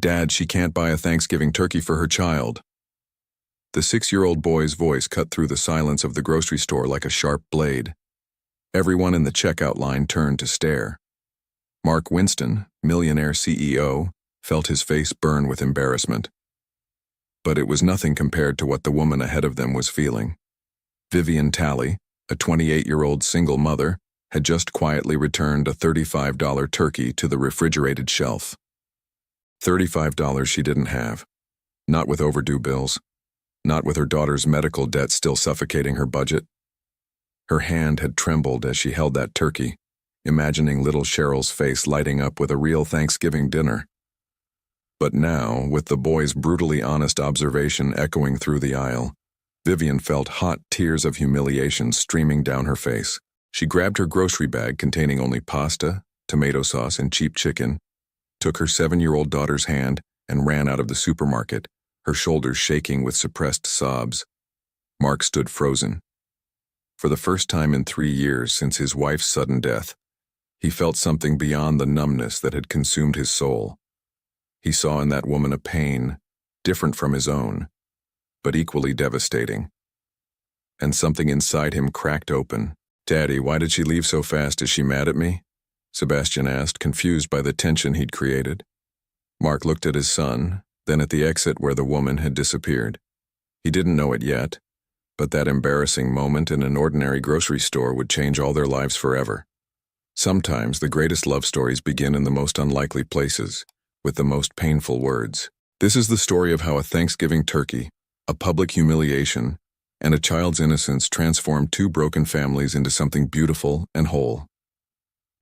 "Dad, she can't buy a Thanksgiving turkey for her child." The 6-year-old boy's voice cut through the silence of the grocery store like a sharp blade. Everyone in the checkout line turned to stare. Mark Winston, millionaire CEO, felt his face burn with embarrassment. But it was nothing compared to what the woman ahead of them was feeling. Vivian Talley, a 28-year-old single mother, had just quietly returned a $35 turkey to the refrigerated shelf. $35 she didn't have. Not with overdue bills. Not with her daughter's medical debt still suffocating her budget. Her hand had trembled as she held that turkey, imagining little Cheryl's face lighting up with a real Thanksgiving dinner. But now, with the boy's brutally honest observation echoing through the aisle, Vivian felt hot tears of humiliation streaming down her face. She grabbed her grocery bag containing only pasta, tomato sauce, and cheap chicken, took her 7-year-old daughter's hand, and ran out of the supermarket, her shoulders shaking with suppressed sobs. Mark stood frozen. For the first time in 3 years since his wife's sudden death, he felt something beyond the numbness that had consumed his soul. He saw in that woman a pain, different from his own, but equally devastating. And something inside him cracked open. "Daddy, why did she leave so fast? Is she mad at me?" Sebastian asked, confused by the tension he'd created. Mark looked at his son, then at the exit where the woman had disappeared. He didn't know it yet, but that embarrassing moment in an ordinary grocery store would change all their lives forever. Sometimes the greatest love stories begin in the most unlikely places, with the most painful words. This is the story of how a Thanksgiving turkey, a public humiliation, and a child's innocence transformed 2 broken families into something beautiful and whole.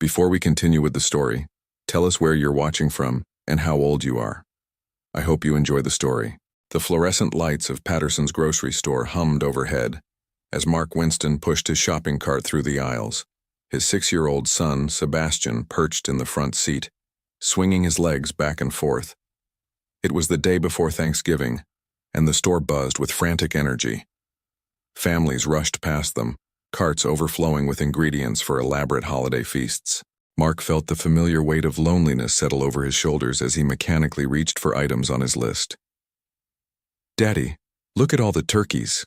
Before we continue with the story, tell us where you're watching from and how old you are. I hope you enjoy the story. The fluorescent lights of Patterson's grocery store hummed overhead as Mark Winston pushed his shopping cart through the aisles. His 6-year-old son, Sebastian, perched in the front seat, swinging his legs back and forth. It was the day before Thanksgiving, and the store buzzed with frantic energy. Families rushed past them, carts overflowing with ingredients for elaborate holiday feasts. Mark felt the familiar weight of loneliness settle over his shoulders as he mechanically reached for items on his list. "Daddy, look at all the turkeys,"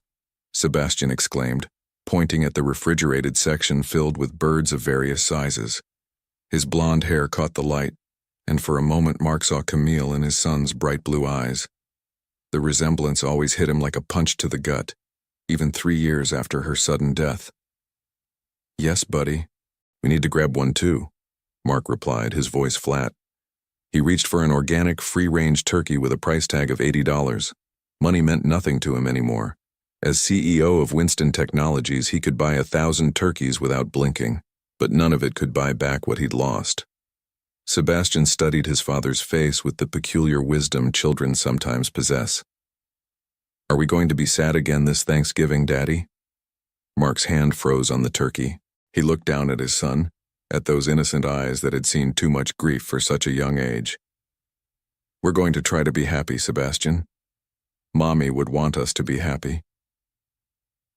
Sebastian exclaimed, pointing at the refrigerated section filled with birds of various sizes. His blonde hair caught the light, and for a moment Mark saw Camille in his son's bright blue eyes. The resemblance always hit him like a punch to the gut, even 3 years after her sudden death. "Yes, buddy. We need to grab one too," Mark replied, his voice flat. He reached for an organic, free-range turkey with a price tag of $80. Money meant nothing to him anymore. As CEO of Winston Technologies, he could buy 1,000 turkeys without blinking, but none of it could buy back what he'd lost. Sebastian studied his father's face with the peculiar wisdom children sometimes possess. "Are we going to be sad again this Thanksgiving, Daddy?" Mark's hand froze on the turkey. He looked down at his son, at those innocent eyes that had seen too much grief for such a young age. "We're going to try to be happy, Sebastian. Mommy would want us to be happy."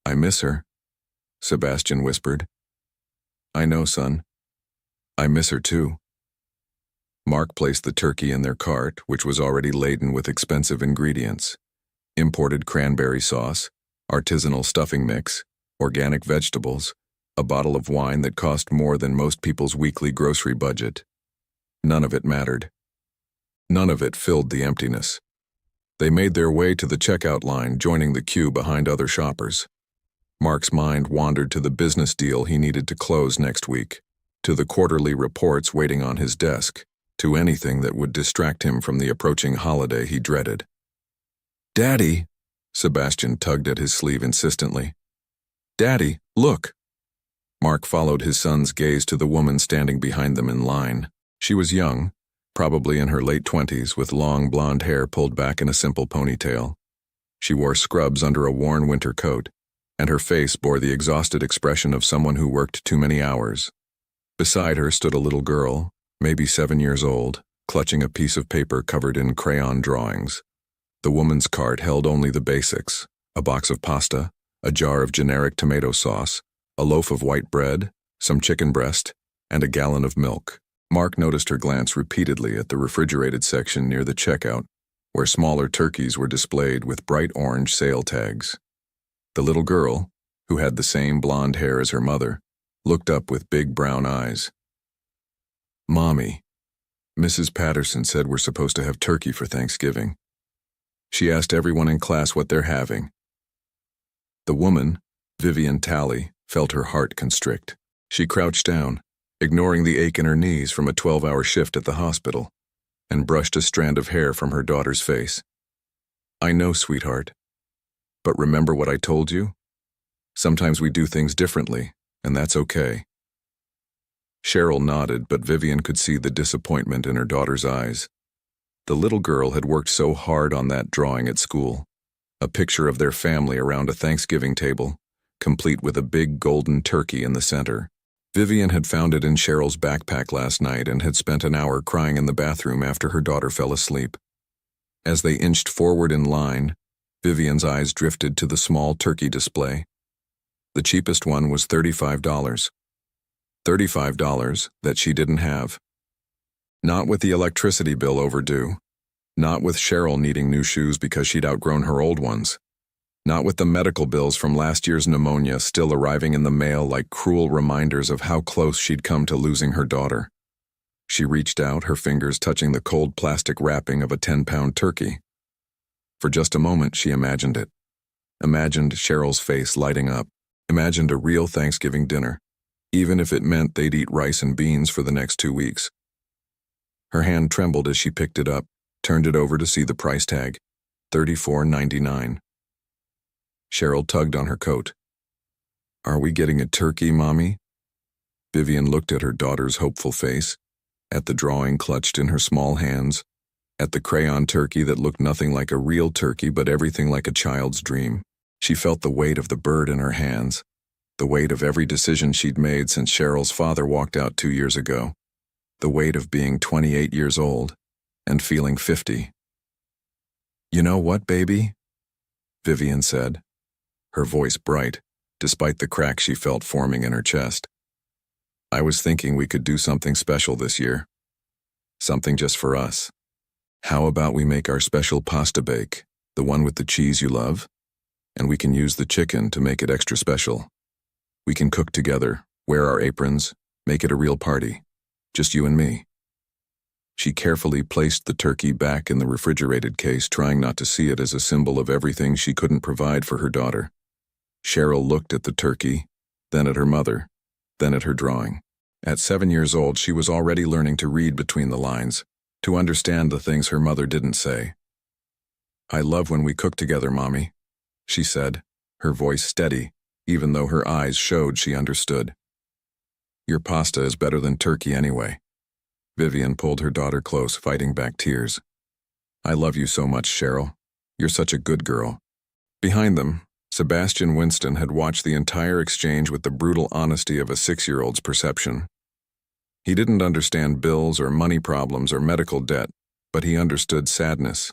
"I miss her," Sebastian whispered. "I know, son. I miss her too." Mark placed the turkey in their cart, which was already laden with expensive ingredients. Imported cranberry sauce, artisanal stuffing mix, organic vegetables, a bottle of wine that cost more than most people's weekly grocery budget. None of it mattered. None of it filled the emptiness. They made their way to the checkout line, joining the queue behind other shoppers. Mark's mind wandered to the business deal he needed to close next week, to the quarterly reports waiting on his desk, to anything that would distract him from the approaching holiday he dreaded. "Daddy," Sebastian tugged at his sleeve insistently. "Daddy, look." Mark followed his son's gaze to the woman standing behind them in line. She was young, probably in her late 20s, with long blonde hair pulled back in a simple ponytail. She wore scrubs under a worn winter coat, and her face bore the exhausted expression of someone who worked too many hours. Beside her stood a little girl, maybe 7 years old, clutching a piece of paper covered in crayon drawings. The woman's cart held only the basics: a box of pasta, a jar of generic tomato sauce, a loaf of white bread, some chicken breast, and a gallon of milk. Mark noticed her glance repeatedly at the refrigerated section near the checkout, where smaller turkeys were displayed with bright orange sale tags. The little girl, who had the same blonde hair as her mother, looked up with big brown eyes. "Mommy, Mrs. Patterson said we're supposed to have turkey for Thanksgiving. She asked everyone in class what they're having." The woman, Vivian Talley, felt her heart constrict. She crouched down, ignoring the ache in her knees from a 12-hour shift at the hospital, and brushed a strand of hair from her daughter's face. "I know, sweetheart. But remember what I told you? Sometimes we do things differently, and that's okay." Cheryl nodded, but Vivian could see the disappointment in her daughter's eyes. The little girl had worked so hard on that drawing at school, a picture of their family around a Thanksgiving table, complete with a big golden turkey in the center. Vivian had found it in Cheryl's backpack last night and had spent an hour crying in the bathroom after her daughter fell asleep. As they inched forward in line, Vivian's eyes drifted to the small turkey display. The cheapest one was $35. $35 that she didn't have. Not with the electricity bill overdue. Not with Cheryl needing new shoes because she'd outgrown her old ones. Not with the medical bills from last year's pneumonia still arriving in the mail like cruel reminders of how close she'd come to losing her daughter. She reached out, her fingers touching the cold plastic wrapping of a 10-pound turkey. For just a moment, she imagined it. Imagined Cheryl's face lighting up. Imagined a real Thanksgiving dinner, even if it meant they'd eat rice and beans for the next 2 weeks. Her hand trembled as she picked it up, turned it over to see the price tag, $34.99. Cheryl tugged on her coat. "Are we getting a turkey, Mommy?" Vivian looked at her daughter's hopeful face, at the drawing clutched in her small hands, at the crayon turkey that looked nothing like a real turkey but everything like a child's dream. She felt the weight of the bird in her hands, the weight of every decision she'd made since Cheryl's father walked out 2 years ago, the weight of being 28 years old and feeling 50. "You know what, baby?" Vivian said, her voice bright, despite the crack she felt forming in her chest. "I was thinking we could do something special this year. Something just for us. How about we make our special pasta bake, the one with the cheese you love? And we can use the chicken to make it extra special. We can cook together, wear our aprons, make it a real party. Just you and me." She carefully placed the turkey back in the refrigerated case, trying not to see it as a symbol of everything she couldn't provide for her daughter. Cheryl looked at the turkey, then at her mother, then at her drawing. At 7 years old, she was already learning to read between the lines, to understand the things her mother didn't say. "I love when we cook together, Mommy," she said, her voice steady, even though her eyes showed she understood. "Your pasta is better than turkey anyway." Vivian pulled her daughter close, fighting back tears. "I love you so much, Cheryl. You're such a good girl." Behind them, Sebastian Winston had watched the entire exchange with the brutal honesty of a 6-year-old's perception. He didn't understand bills or money problems or medical debt, but he understood sadness.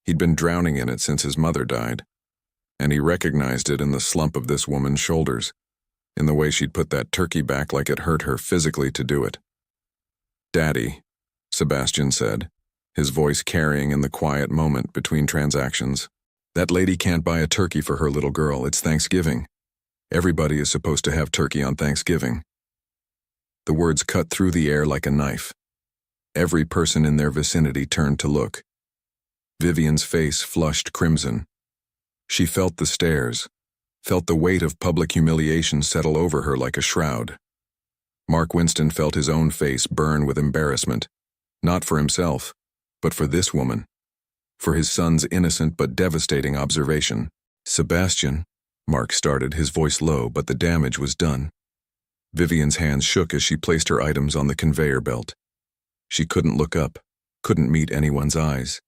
He'd been drowning in it since his mother died, and he recognized it in the slump of this woman's shoulders, in the way she'd put that turkey back like it hurt her physically to do it. "Daddy," Sebastian said, his voice carrying in the quiet moment between transactions. "That lady can't buy a turkey for her little girl. It's Thanksgiving. Everybody is supposed to have turkey on Thanksgiving." The words cut through the air like a knife. Every person in their vicinity turned to look. Vivian's face flushed crimson. She felt the stares, felt the weight of public humiliation settle over her like a shroud. Mark Winston felt his own face burn with embarrassment, not for himself, but for this woman, for his son's innocent but devastating observation. "Sebastian," Mark started, his voice low, but the damage was done. Vivian's hands shook as she placed her items on the conveyor belt. She couldn't look up, couldn't meet anyone's eyes.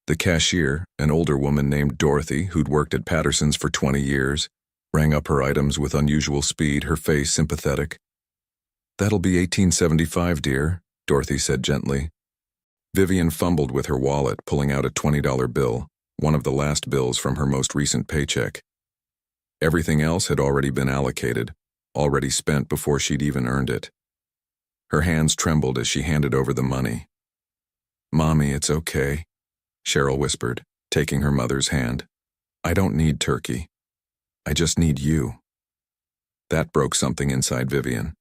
The cashier, an older woman named Dorothy, who'd worked at Patterson's for 20 years, rang up her items with unusual speed, her face sympathetic. "That'll be $18.75, dear," Dorothy said gently. Vivian fumbled with her wallet, pulling out a $20 bill, one of the last bills from her most recent paycheck. Everything else had already been allocated, already spent before she'd even earned it. Her hands trembled as she handed over the money. "Mommy, it's okay," Cheryl whispered, taking her mother's hand. "I don't need turkey. I just need you." That broke something inside Vivian.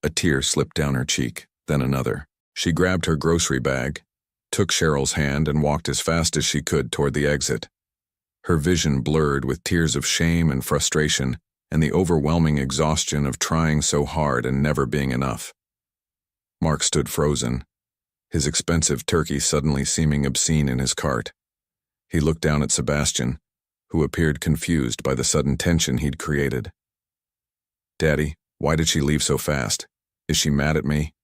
A tear slipped down her cheek, then another. She grabbed her grocery bag, took Cheryl's hand, and walked as fast as she could toward the exit. Her vision blurred with tears of shame and frustration and the overwhelming exhaustion of trying so hard and never being enough. Mark stood frozen, his expensive turkey suddenly seeming obscene in his cart. He looked down at Sebastian, who appeared confused by the sudden tension he'd created. "Daddy, why did she leave so fast? Is she mad at me?"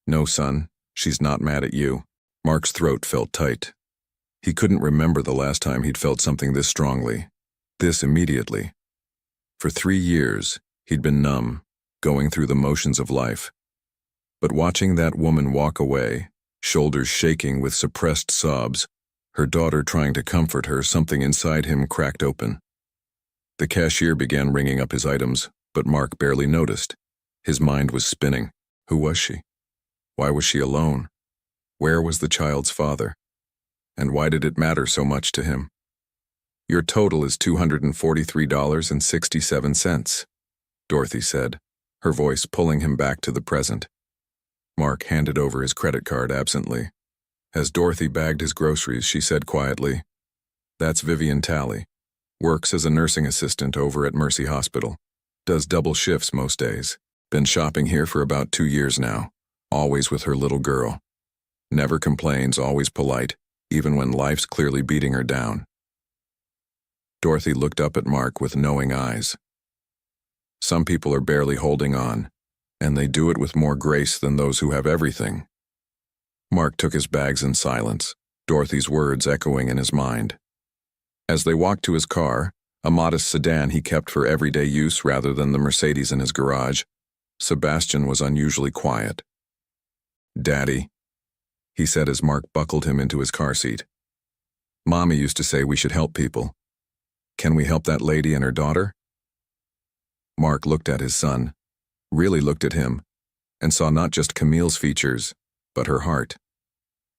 "No, son, she's not mad at you." Mark's throat felt tight. He couldn't remember the last time he'd felt something this strongly, this immediately. For 3 years, he'd been numb, going through the motions of life. But watching that woman walk away, shoulders shaking with suppressed sobs, her daughter trying to comfort her, something inside him cracked open. The cashier began ringing up his items, but Mark barely noticed. His mind was spinning. Who was she? Why was she alone? Where was the child's father? And why did it matter so much to him? "Your total is $243.67, Dorothy said, her voice pulling him back to the present. Mark handed over his credit card absently. As Dorothy bagged his groceries, she said quietly, "That's Vivian Talley. Works as a nursing assistant over at Mercy Hospital. Does double shifts most days. Been shopping here for about 2 years now, always with her little girl. Never complains, always polite, even when life's clearly beating her down." Dorothy looked up at Mark with knowing eyes. "Some people are barely holding on, and they do it with more grace than those who have everything." Mark took his bags in silence, Dorothy's words echoing in his mind. As they walked to his car, a modest sedan he kept for everyday use rather than the Mercedes in his garage, Sebastian was unusually quiet. "Daddy," he said as Mark buckled him into his car seat. "Mommy used to say we should help people. Can we help that lady and her daughter?" Mark looked at his son, really looked at him, and saw not just Camille's features, but her heart.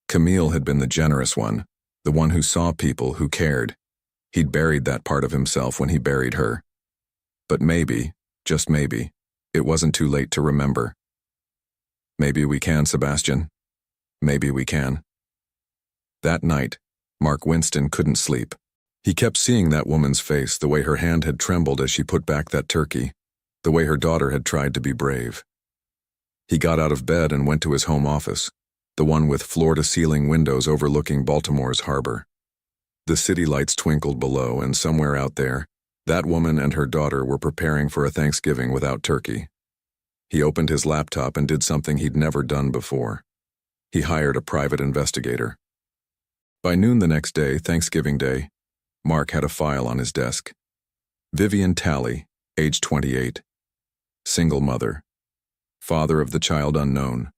Camille had been the generous one, the one who saw people, who cared. He'd buried that part of himself when he buried her. But maybe, just maybe, it wasn't too late to remember. "Maybe we can, Sebastian. Maybe we can." That night, Mark Winston couldn't sleep. He kept seeing that woman's face, the way her hand had trembled as she put back that turkey, the way her daughter had tried to be brave. He got out of bed and went to his home office, the one with floor-to-ceiling windows overlooking Baltimore's harbor. The city lights twinkled below, and somewhere out there, that woman and her daughter were preparing for a Thanksgiving without turkey. He opened his laptop and did something he'd never done before. He hired a private investigator. By noon the next day, Thanksgiving Day, Mark had a file on his desk. Vivian Talley, age 28. Single mother. Father of the child unknown.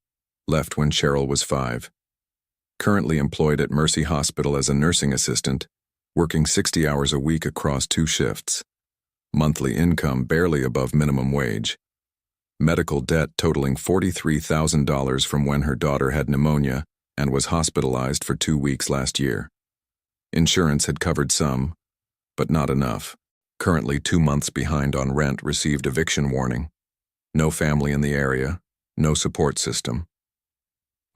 Left when Cheryl was 5. Currently employed at Mercy Hospital as a nursing assistant, working 60 hours a week across 2 shifts. Monthly income barely above minimum wage. Medical debt totaling $43,000 from when her daughter had pneumonia and was hospitalized for 2 weeks last year. Insurance had covered some, but not enough. Currently 2 months behind on rent, received eviction warning. No family in the area, no support system.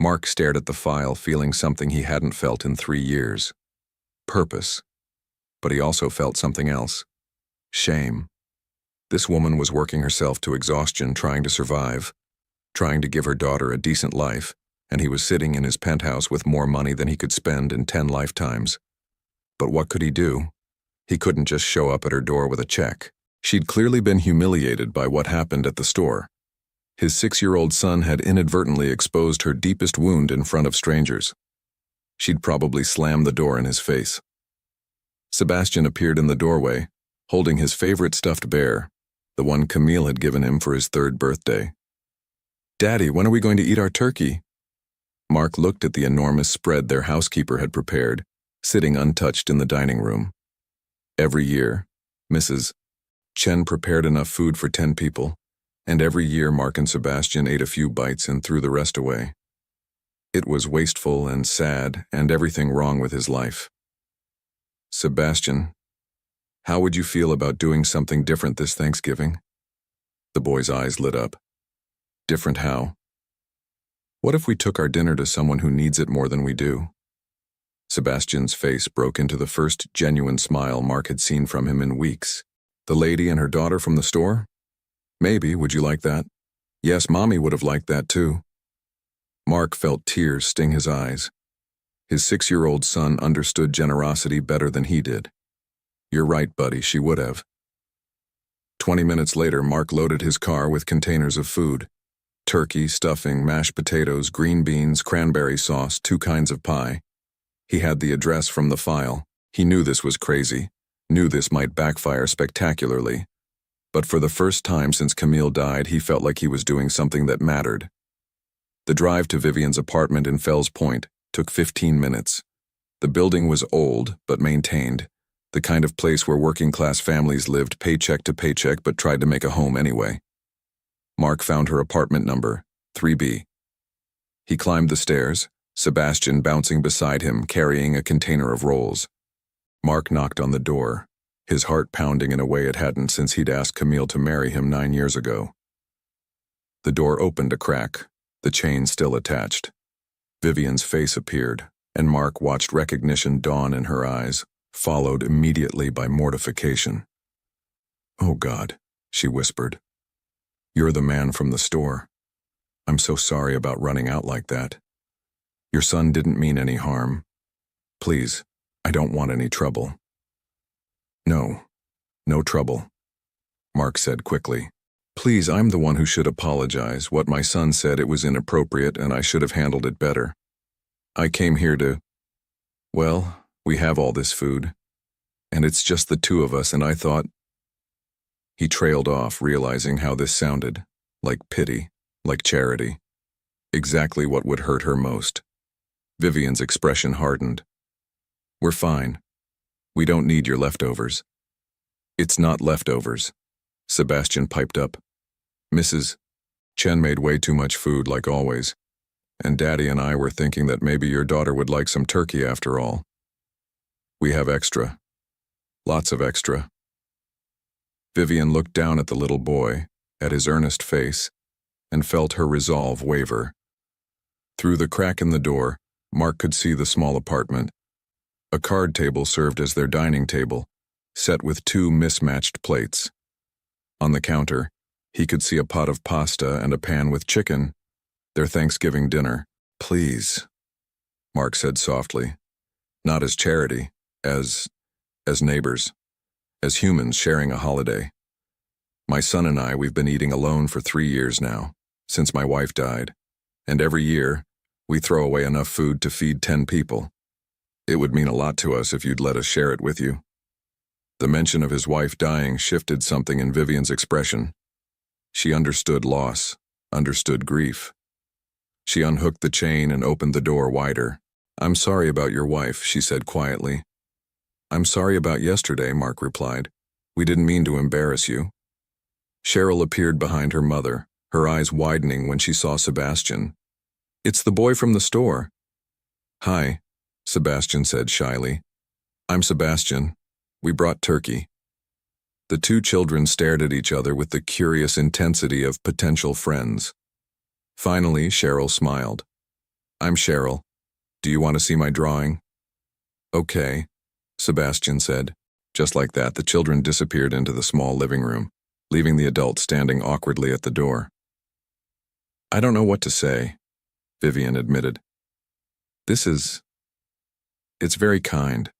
Mark stared at the file, feeling something he hadn't felt in 3 years. Purpose. But he also felt something else. Shame. This woman was working herself to exhaustion trying to survive, trying to give her daughter a decent life, and he was sitting in his penthouse with more money than he could spend in 10 lifetimes. But what could he do? He couldn't just show up at her door with a check. She'd clearly been humiliated by what happened at the store. His 6-year-old son had inadvertently exposed her deepest wound in front of strangers. She'd probably slammed the door in his face. Sebastian appeared in the doorway, holding his favorite stuffed bear, the one Camille had given him for his 3rd birthday. "Daddy, when are we going to eat our turkey?" Mark looked at the enormous spread their housekeeper had prepared, sitting untouched in the dining room. Every year, Mrs. Chen prepared enough food for 10 people, And every year Mark and Sebastian ate a few bites and threw the rest away. It was wasteful and sad and everything wrong with his life. Sebastian, how would you feel about doing something different this Thanksgiving? The boy's eyes lit up. Different how? What if we took our dinner to someone who needs it more than we do? Sebastian's face broke into the first genuine smile Mark had seen from him in weeks. The lady and her daughter from the store? Maybe, would you like that? Yes, Mommy would have liked that too. Mark felt tears sting his eyes. His 6-year-old son understood generosity better than he did. You're right, buddy, she would have. 20 minutes later, Mark loaded his car with containers of food. Turkey, stuffing, mashed potatoes, green beans, cranberry sauce, 2 kinds of pie. He had the address from the file. He knew this was crazy, knew this might backfire spectacularly. But for the first time since Camille died, he felt like he was doing something that mattered. The drive to Vivian's apartment in Fells Point took 15 minutes. The building was old, but maintained, the kind of place where working-class families lived paycheck to paycheck but tried to make a home anyway. Mark found her apartment number, 3B. He climbed the stairs, Sebastian bouncing beside him, carrying a container of rolls. Mark knocked on the door, his heart pounding in a way it hadn't since he'd asked Camille to marry him 9 years ago. The door opened a crack, the chain still attached. Vivian's face appeared, and Mark watched recognition dawn in her eyes, followed immediately by mortification. "Oh God," she whispered. "You're the man from the store. I'm so sorry about running out like that. Your son didn't mean any harm. Please, I don't want any trouble." "No, no trouble," Mark said quickly. "Please, I'm the one who should apologize. What my son said, it was inappropriate and I should have handled it better. I came here to... Well, we have all this food, and it's just the 2 of us, and I thought..." He trailed off, realizing how this sounded, like pity, like charity. Exactly what would hurt her most. Vivian's expression hardened. "We're fine. We don't need your leftovers." "It's not leftovers," Sebastian piped up. "Mrs. Chen made way too much food, like always, and Daddy and I were thinking that maybe your daughter would like some turkey after all. We have extra. Lots of extra." Vivian looked down at the little boy, at his earnest face, and felt her resolve waver. Through the crack in the door, Mark could see the small apartment. A card table served as their dining table, set with 2 mismatched plates. On the counter, he could see a pot of pasta and a pan with chicken, their Thanksgiving dinner. "Please," Mark said softly, "not as charity, as neighbors, as humans sharing a holiday. My son and I, we've been eating alone for 3 years now, since my wife died, and every year, we throw away enough food to feed 10 people. It would mean a lot to us if you'd let us share it with you." The mention of his wife dying shifted something in Vivian's expression. She understood loss, understood grief. She unhooked the chain and opened the door wider. "I'm sorry about your wife," she said quietly. "I'm sorry about yesterday," Mark replied. "We didn't mean to embarrass you." Cheryl appeared behind her mother, her eyes widening when she saw Sebastian. "It's the boy from the store." "Hi," Sebastian said shyly. "I'm Sebastian. We brought turkey." The 2 children stared at each other with the curious intensity of potential friends. Finally, Cheryl smiled. "I'm Cheryl. Do you want to see my drawing?" "Okay," Sebastian said. Just like that, the children disappeared into the small living room, leaving the adult standing awkwardly at the door. "I don't know what to say," Vivian admitted. It's very kind,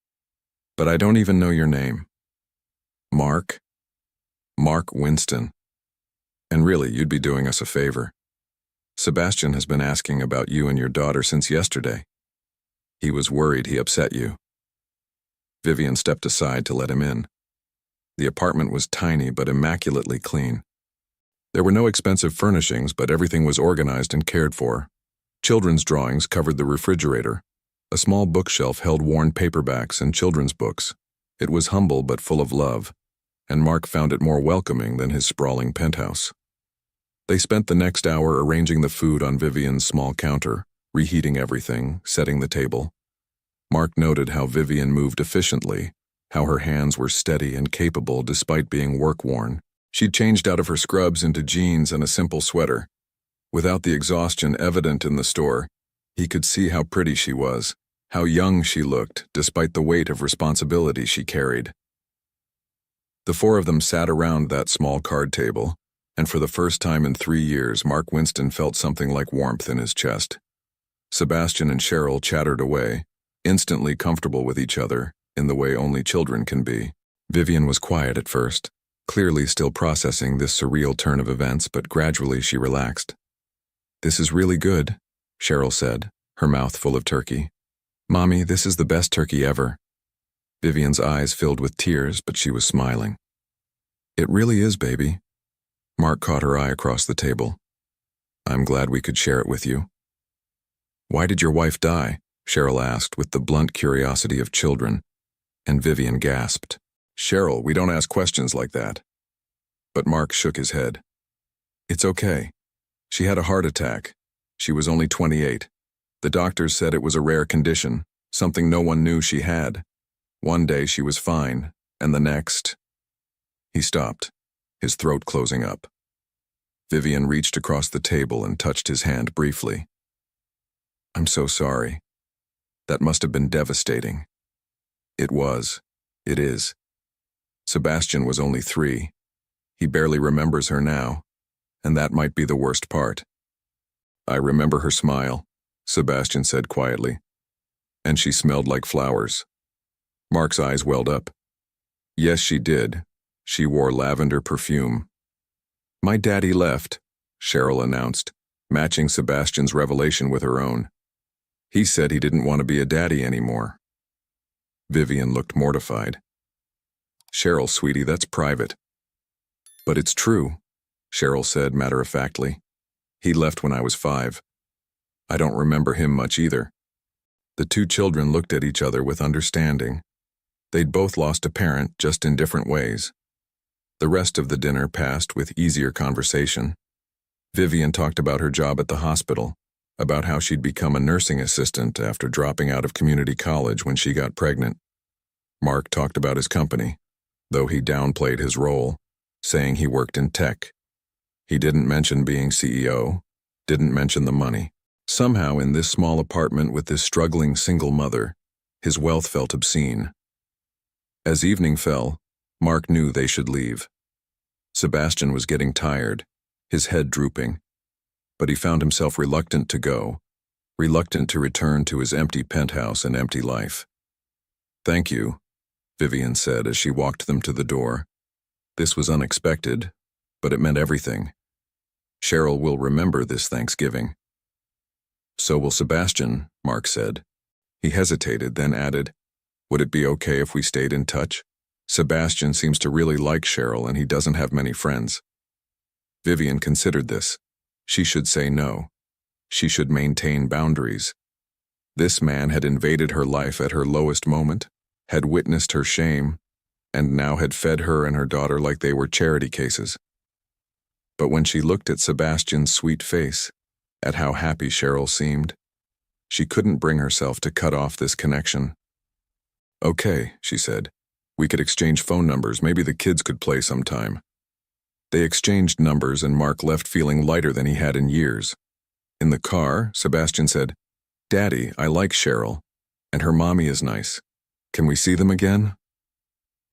but I don't even know your name." "Mark? Mark Winston. And really, you'd be doing us a favor. Sebastian has been asking about you and your daughter since yesterday. He was worried he upset you." Vivian stepped aside to let him in. The apartment was tiny but immaculately clean. There were no expensive furnishings, but everything was organized and cared for. Children's drawings covered the refrigerator. A small bookshelf held worn paperbacks and children's books. It was humble but full of love, and Mark found it more welcoming than his sprawling penthouse. They spent the next hour arranging the food on Vivian's small counter, reheating everything, setting the table. Mark noted how Vivian moved efficiently, how her hands were steady and capable despite being work-worn. She'd changed out of her scrubs into jeans and a simple sweater. Without the exhaustion evident in the store, he could see how pretty she was, how young she looked despite the weight of responsibility she carried. The four of them sat around that small card table, and for the first time in 3 years, Mark Winston felt something like warmth in his chest. Sebastian and Cheryl chattered away, instantly comfortable with each other in the way only children can be. Vivian was quiet at first, clearly still processing this surreal turn of events, but gradually she relaxed. "This is really good," Cheryl said, her mouth full of turkey. "Mommy, this is the best turkey ever." Vivian's eyes filled with tears, but she was smiling. "It really is, baby." Mark caught her eye across the table. "I'm glad we could share it with you." "Why did your wife die?" Cheryl asked with the blunt curiosity of children, and Vivian gasped. "Cheryl, we don't ask questions like that." But Mark shook his head. "It's okay. She had a heart attack. She was only 28. The doctors said it was a rare condition, something no one knew she had. One day she was fine, and the next—" He stopped, his throat closing up. Vivian reached across the table and touched his hand briefly. "I'm so sorry. That must have been devastating." "It was. It is. Sebastian was only 3. He barely remembers her now, and that might be the worst part." "I remember her smile," Sebastian said quietly. "And she smelled like flowers." Mark's eyes welled up. "Yes, she did. She wore lavender perfume." "My daddy left," Cheryl announced, matching Sebastian's revelation with her own. "He said he didn't want to be a daddy anymore." Vivian looked mortified. "Cheryl, sweetie, that's private." "But it's true," Cheryl said matter-of-factly. "He left when I was 5. I don't remember him much either." The two children looked at each other with understanding. They'd both lost a parent, just in different ways. The rest of the dinner passed with easier conversation. Vivian talked about her job at the hospital, about how she'd become a nursing assistant after dropping out of community college when she got pregnant. Mark talked about his company, though he downplayed his role, saying he worked in tech. He didn't mention being CEO, didn't mention the money. Somehow, in this small apartment with this struggling single mother, his wealth felt obscene. As evening fell, Mark knew they should leave. Sebastian was getting tired, his head drooping, but he found himself reluctant to go, reluctant to return to his empty penthouse and empty life. "Thank you," Vivian said as she walked them to the door. This was unexpected, but it meant everything. Cheryl will remember this Thanksgiving. "So will Sebastian," Mark said. He hesitated, then added, "Would it be okay if we stayed in touch? Sebastian seems to really like Cheryl and he doesn't have many friends." Vivian considered this. She should say no. She should maintain boundaries. This man had invaded her life at her lowest moment, had witnessed her shame, and now had fed her and her daughter like they were charity cases. But when she looked at Sebastian's sweet face, at how happy Cheryl seemed, she couldn't bring herself to cut off this connection. "Okay," she said. "We could exchange phone numbers. Maybe the kids could play sometime." They exchanged numbers and Mark left feeling lighter than he had in years. In the car, Sebastian said, "Daddy, I like Cheryl, and her mommy is nice. Can we see them again?"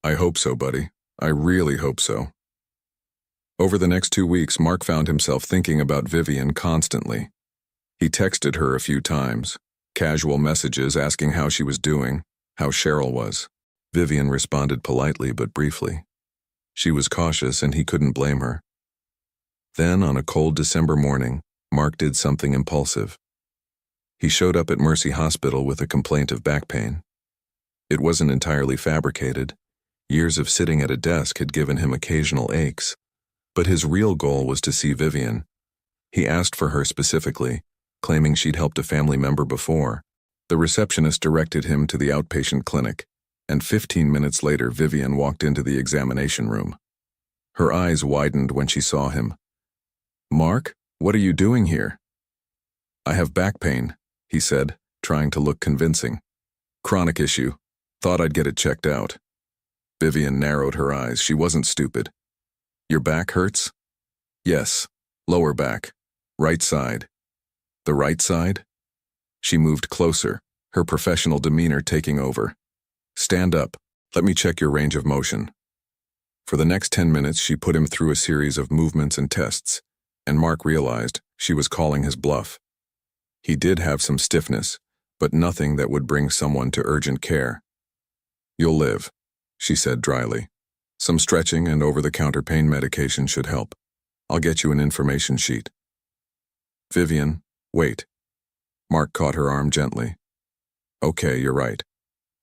"I hope so, buddy. I really hope so." Over the next 2 weeks, Mark found himself thinking about Vivian constantly. He texted her a few times, casual messages asking how she was doing, how Cheryl was. Vivian responded politely but briefly. She was cautious and he couldn't blame her. Then, on a cold December morning, Mark did something impulsive. He showed up at Mercy Hospital with a complaint of back pain. It wasn't entirely fabricated. Years of sitting at a desk had given him occasional aches. But his real goal was to see Vivian. He asked for her specifically, claiming she'd helped a family member before. The receptionist directed him to the outpatient clinic, and 15 minutes later Vivian walked into the examination room. Her eyes widened when she saw him. Mark, what are you doing here? I have back pain, he said, trying to look convincing. Chronic issue. Thought I'd get it checked out. Vivian narrowed her eyes. She wasn't stupid. Your back hurts? Yes. Lower back. Right side. The right side? She moved closer, her professional demeanor taking over. Stand up. Let me check your range of motion. For the next 10 minutes, she put him through a series of movements and tests, and Mark realized she was calling his bluff. He did have some stiffness, but nothing that would bring someone to urgent care. You'll live, she said dryly. Some stretching and over-the-counter pain medication should help. I'll get you an information sheet. Vivian, wait. Mark caught her arm gently. Okay, you're right.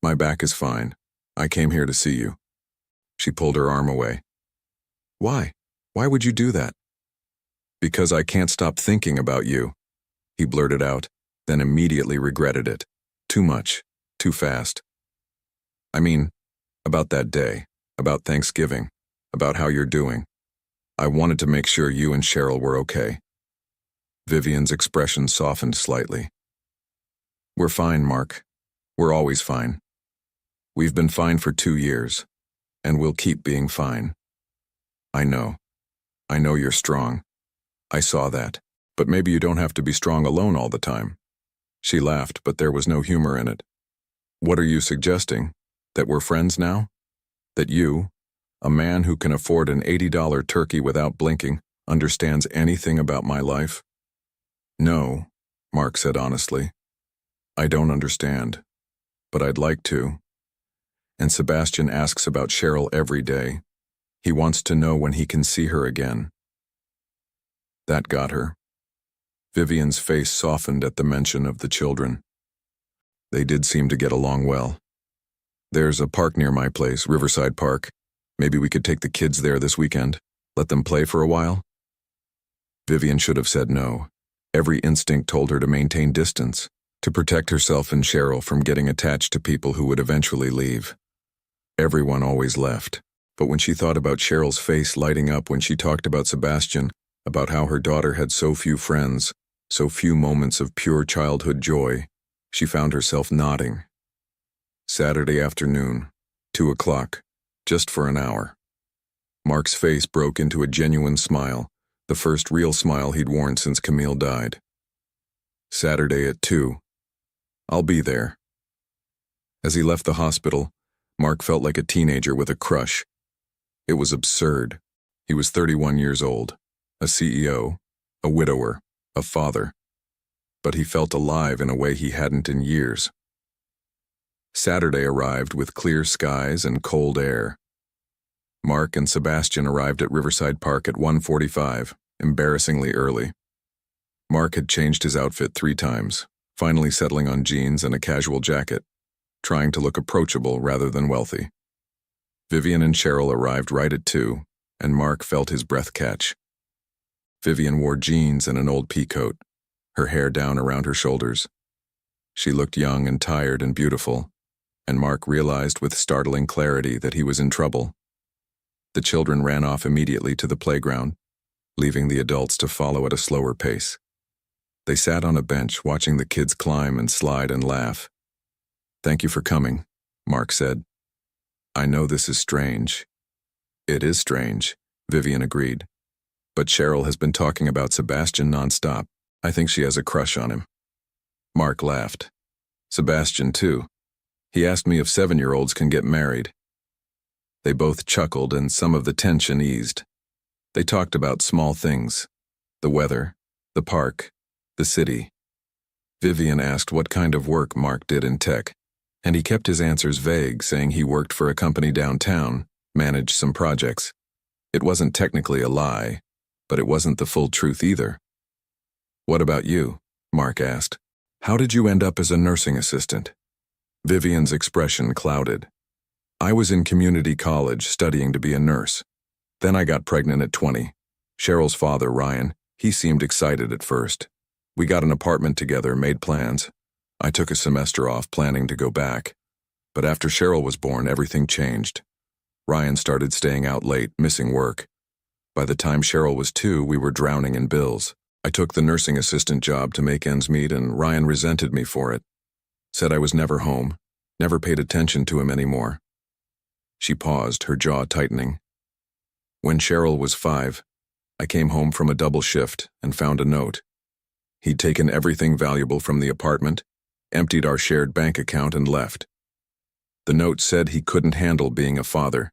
My back is fine. I came here to see you. She pulled her arm away. Why? Why would you do that? Because I can't stop thinking about you, he blurted out, then immediately regretted it. Too much. Too fast. I mean, about that day, about Thanksgiving, about how you're doing. I wanted to make sure you and Cheryl were okay. Vivian's expression softened slightly. We're fine, Mark. We're always fine. We've been fine for 2 years, and we'll keep being fine. I know. I know you're strong. I saw that. But maybe you don't have to be strong alone all the time. She laughed, but there was no humor in it. What are you suggesting? That we're friends now? That you, a man who can afford an $80 turkey without blinking, understands anything about my life? No, Mark said honestly. I don't understand, but I'd like to. And Sebastian asks about Cheryl every day. He wants to know when he can see her again. That got her. Vivian's face softened at the mention of the children. They did seem to get along well. There's a park near my place, Riverside Park. Maybe we could take the kids there this weekend. Let them play for a while? Vivian should have said no. Every instinct told her to maintain distance, to protect herself and Cheryl from getting attached to people who would eventually leave. Everyone always left, but when she thought about Cheryl's face lighting up when she talked about Sebastian, about how her daughter had so few friends, so few moments of pure childhood joy, she found herself nodding. Saturday afternoon, 2 o'clock, just for an hour. Mark's face broke into a genuine smile, the first real smile he'd worn since Camille died. Saturday at 2. I'll be there. As he left the hospital, Mark felt like a teenager with a crush. It was absurd. He was 31 years old, a CEO, a widower, a father. But he felt alive in a way he hadn't in years. Saturday arrived with clear skies and cold air. Mark and Sebastian arrived at Riverside Park at 1:45, embarrassingly early. Mark had changed his outfit 3 times, finally settling on jeans and a casual jacket, trying to look approachable rather than wealthy. Vivian and Cheryl arrived right at 2, and Mark felt his breath catch. Vivian wore jeans and an old pea coat, her hair down around her shoulders. She looked young and tired and beautiful, and Mark realized with startling clarity that he was in trouble. The children ran off immediately to the playground, leaving the adults to follow at a slower pace. They sat on a bench watching the kids climb and slide and laugh. Thank you for coming, Mark said. I know this is strange. It is strange, Vivian agreed. But Cheryl has been talking about Sebastian nonstop. I think she has a crush on him. Mark laughed. Sebastian, too. He asked me if 7-year-olds can get married. They both chuckled and some of the tension eased. They talked about small things. The weather, the park, the city. Vivian asked what kind of work Mark did in tech, and he kept his answers vague, saying he worked for a company downtown, managed some projects. It wasn't technically a lie, but it wasn't the full truth either. What about you? Mark asked. How did you end up as a nursing assistant? Vivian's expression clouded. I was in community college studying to be a nurse. Then I got pregnant at 20. Cheryl's father, Ryan, he seemed excited at first. We got an apartment together, made plans. I took a semester off planning to go back. But after Cheryl was born, everything changed. Ryan started staying out late, missing work. By the time Cheryl was 2, we were drowning in bills. I took the nursing assistant job to make ends meet, and Ryan resented me for it. Said I was never home, never paid attention to him anymore. She paused, her jaw tightening. When Cheryl was 5, I came home from a double shift and found a note. He'd taken everything valuable from the apartment, emptied our shared bank account, and left. The note said he couldn't handle being a father,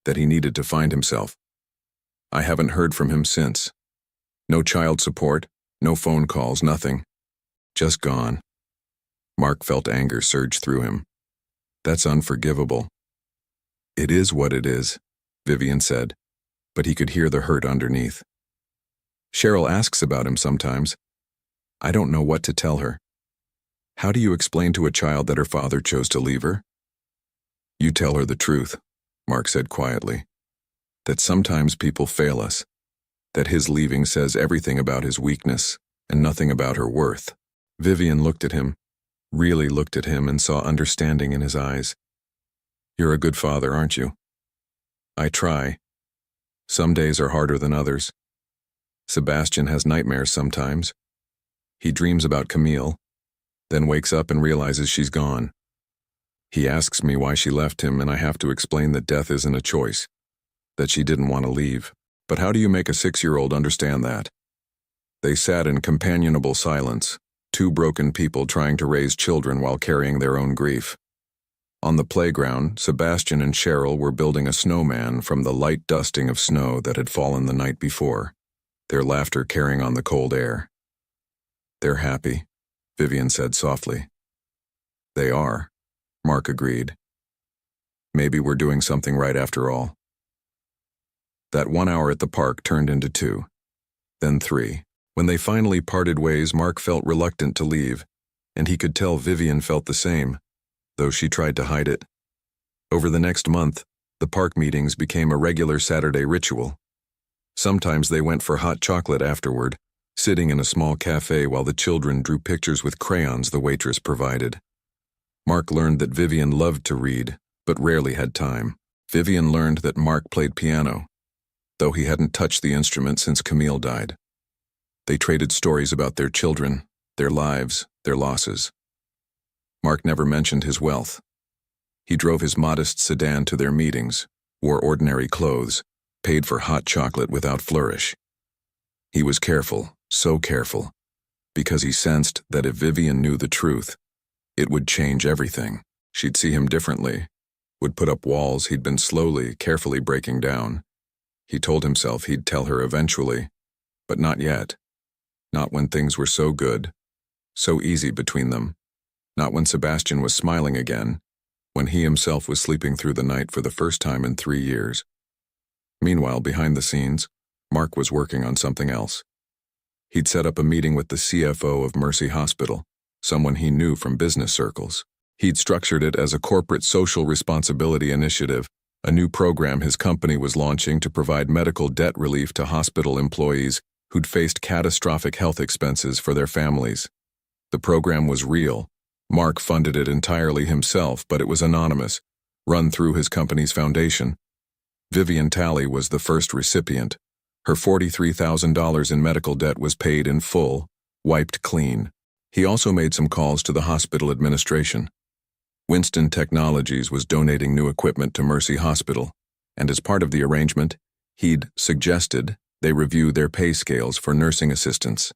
that he needed to find himself. I haven't heard from him since. No child support, no phone calls, nothing. Just gone. Mark felt anger surge through him. That's unforgivable. It is what it is, Vivian said, but he could hear the hurt underneath. Cheryl asks about him sometimes. I don't know what to tell her. How do you explain to a child that her father chose to leave her? You tell her the truth, Mark said quietly. That sometimes people fail us. That his leaving says everything about his weakness and nothing about her worth. Vivian looked at him, really looked at him, and saw understanding in his eyes. You're a good father, aren't you? I try. Some days are harder than others. Sebastian has nightmares sometimes. He dreams about Camille, then wakes up and realizes she's gone. He asks me why she left him, and I have to explain that death isn't a choice, that she didn't want to leave. But how do you make a 6-year-old understand that? They sat in companionable silence, 2 broken people trying to raise children while carrying their own grief. On the playground, Sebastian and Cheryl were building a snowman from the light dusting of snow that had fallen the night before, their laughter carrying on the cold air. They're happy, Vivian said softly. They are, Mark agreed. Maybe we're doing something right after all. That 1 hour at the park turned into 2, then 3. When they finally parted ways, Mark felt reluctant to leave, and he could tell Vivian felt the same, though she tried to hide it. Over the next month, the park meetings became a regular Saturday ritual. Sometimes they went for hot chocolate afterward, sitting in a small cafe while the children drew pictures with crayons the waitress provided. Mark learned that Vivian loved to read, but rarely had time. Vivian learned that Mark played piano, though he hadn't touched the instrument since Camille died. They traded stories about their children, their lives, their losses. Mark never mentioned his wealth. He drove his modest sedan to their meetings, wore ordinary clothes, paid for hot chocolate without flourish. He was careful, so careful, because he sensed that if Vivian knew the truth, it would change everything. She'd see him differently, would put up walls he'd been slowly, carefully breaking down. He told himself he'd tell her eventually, but not yet. Not when things were so good, so easy between them. Not when Sebastian was smiling again, when he himself was sleeping through the night for the first time in 3 years. Meanwhile, behind the scenes, Mark was working on something else. He'd set up a meeting with the CFO of Mercy Hospital, someone he knew from business circles. He'd structured it as a corporate social responsibility initiative, a new program his company was launching to provide medical debt relief to hospital employees who'd faced catastrophic health expenses for their families. The program was real. Mark funded it entirely himself, but it was anonymous, run through his company's foundation. Vivian Talley was the first recipient. Her $43,000 in medical debt was paid in full, wiped clean. He also made some calls to the hospital administration. Winston Technologies was donating new equipment to Mercy Hospital, and as part of the arrangement, he'd suggested they review their pay scales for nursing assistants.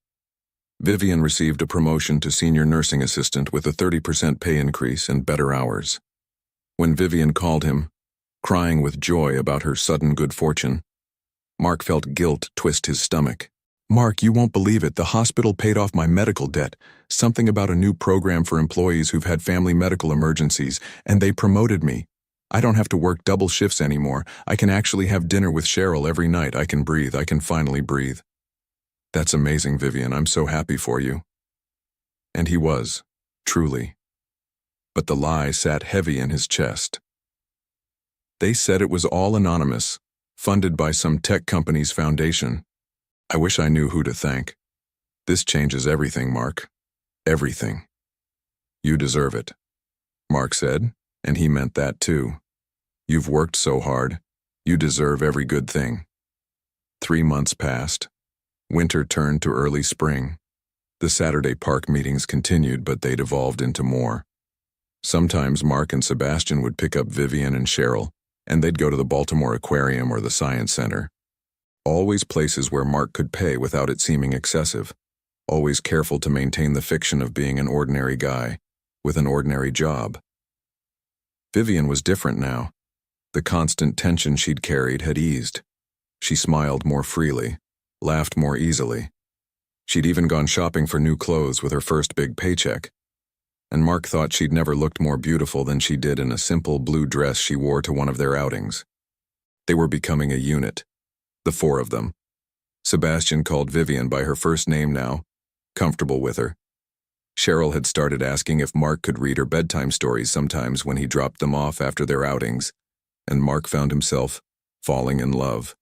Vivian received a promotion to senior nursing assistant with a 30% pay increase and better hours. When Vivian called him, crying with joy about her sudden good fortune, Mark felt guilt twist his stomach. Mark, you won't believe it. The hospital paid off my medical debt. Something about a new program for employees who've had family medical emergencies, and they promoted me. I don't have to work double shifts anymore. I can actually have dinner with Cheryl every night. I can breathe. I can finally breathe. That's amazing, Vivian. I'm so happy for you. And he was, truly. But the lie sat heavy in his chest. They said it was all anonymous, funded by some tech company's foundation. I wish I knew who to thank. This changes everything, Mark. Everything. You deserve it, Mark said, and he meant that too. You've worked so hard. You deserve every good thing. 3 months passed. Winter turned to early spring. The Saturday park meetings continued, but they'd evolved into more. Sometimes Mark and Sebastian would pick up Vivian and Cheryl, and they'd go to the Baltimore Aquarium or the Science Center. Always places where Mark could pay without it seeming excessive. Always careful to maintain the fiction of being an ordinary guy, with an ordinary job. Vivian was different now. The constant tension she'd carried had eased. She smiled more freely, laughed more easily. She'd even gone shopping for new clothes with her first big paycheck. And Mark thought she'd never looked more beautiful than she did in a simple blue dress she wore to one of their outings. They were becoming a unit, the four of them. Sebastian called Vivian by her first name now, comfortable with her. Cheryl had started asking if Mark could read her bedtime stories sometimes when he dropped them off after their outings, and Mark found himself falling in love.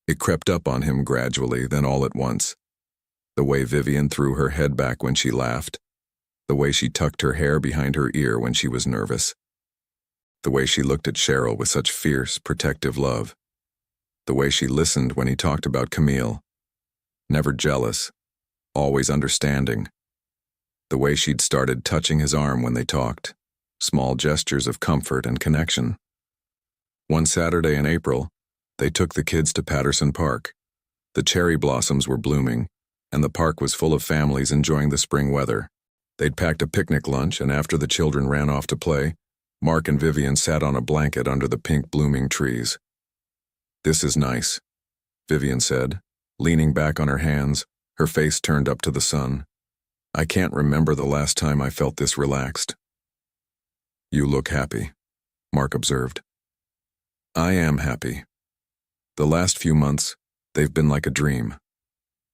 It crept up on him gradually, then all at once. The way Vivian threw her head back when she laughed. The way she tucked her hair behind her ear when she was nervous. The way she looked at Cheryl with such fierce, protective love. The way she listened when he talked about Camille. Never jealous, always understanding. The way she'd started touching his arm when they talked. Small gestures of comfort and connection. One Saturday in April, they took the kids to Patterson Park. The cherry blossoms were blooming, and the park was full of families enjoying the spring weather. They'd packed a picnic lunch, and after the children ran off to play, Mark and Vivian sat on a blanket under the pink blooming trees. "This is nice," Vivian said, leaning back on her hands, her face turned up to the sun. "I can't remember the last time I felt this relaxed." "You look happy," Mark observed. "I am happy. The last few months, they've been like a dream.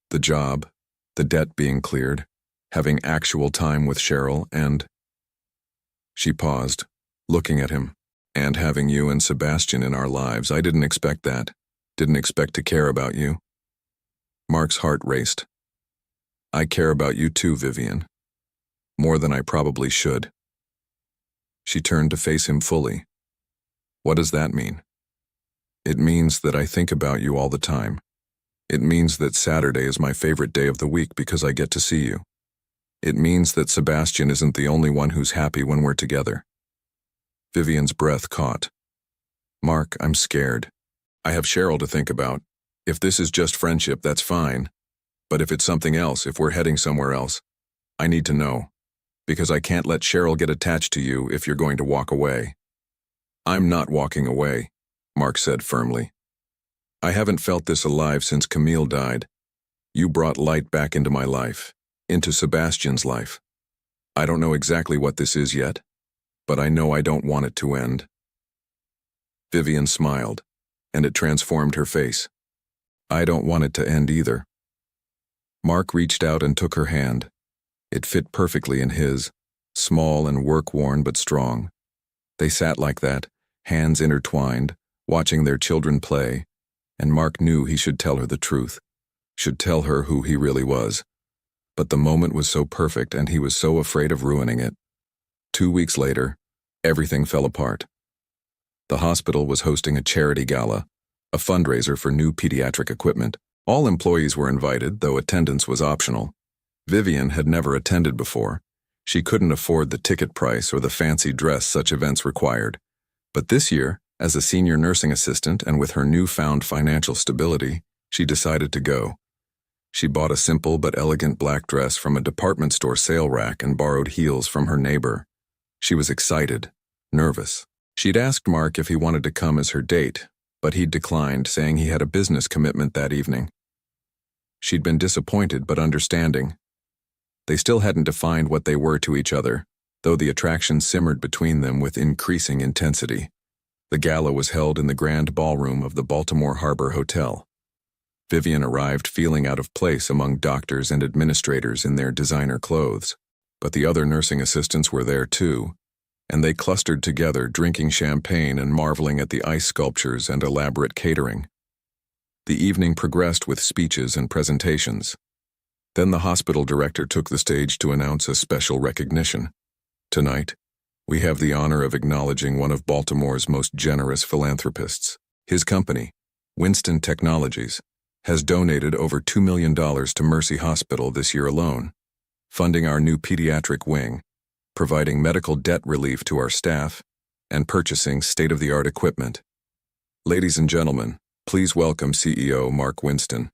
The job, the debt being cleared, having actual time with Cheryl, and—" She paused, looking at him. "And having you and Sebastian in our lives. I didn't expect that. Didn't expect to care about you." Mark's heart raced. "I care about you too, Vivian. More than I probably should." She turned to face him fully. "What does that mean?" "It means that I think about you all the time. It means that Saturday is my favorite day of the week because I get to see you. It means that Sebastian isn't the only one who's happy when we're together." Vivian's breath caught. "Mark, I'm scared. I have Cheryl to think about. If this is just friendship, that's fine. But if it's something else, if we're heading somewhere else, I need to know. Because I can't let Cheryl get attached to you if you're going to walk away." "I'm not walking away," Mark said firmly. "I haven't felt this alive since Camille died. You brought light back into my life, into Sebastian's life. I don't know exactly what this is yet, but I know I don't want it to end." Vivian smiled, and it transformed her face. "I don't want it to end either." Mark reached out and took her hand. It fit perfectly in his, small and work-worn but strong. They sat like that, hands intertwined, watching their children play, and Mark knew he should tell her the truth, should tell her who he really was. But the moment was so perfect, and he was so afraid of ruining it. 2 weeks later, everything fell apart. The hospital was hosting a charity gala, a fundraiser for new pediatric equipment. All employees were invited, though attendance was optional. Vivian had never attended before. She couldn't afford the ticket price or the fancy dress such events required. But this year, as a senior nursing assistant and with her newfound financial stability, she decided to go. She bought a simple but elegant black dress from a department store sale rack and borrowed heels from her neighbor. She was excited, nervous. She'd asked Mark if he wanted to come as her date, but he'd declined, saying he had a business commitment that evening. She'd been disappointed but understanding. They still hadn't defined what they were to each other, though the attraction simmered between them with increasing intensity. The gala was held in the grand ballroom of the Baltimore Harbor Hotel. Vivian arrived feeling out of place among doctors and administrators in their designer clothes, but the other nursing assistants were there too, and they clustered together drinking champagne and marveling at the ice sculptures and elaborate catering. The evening progressed with speeches and presentations. Then the hospital director took the stage to announce a special recognition. "Tonight, we have the honor of acknowledging one of Baltimore's most generous philanthropists. His company, Winston Technologies, has donated over $2 million to Mercy Hospital this year alone, funding our new pediatric wing, providing medical debt relief to our staff, and purchasing state-of-the-art equipment. Ladies and gentlemen, please welcome CEO Mark Winston.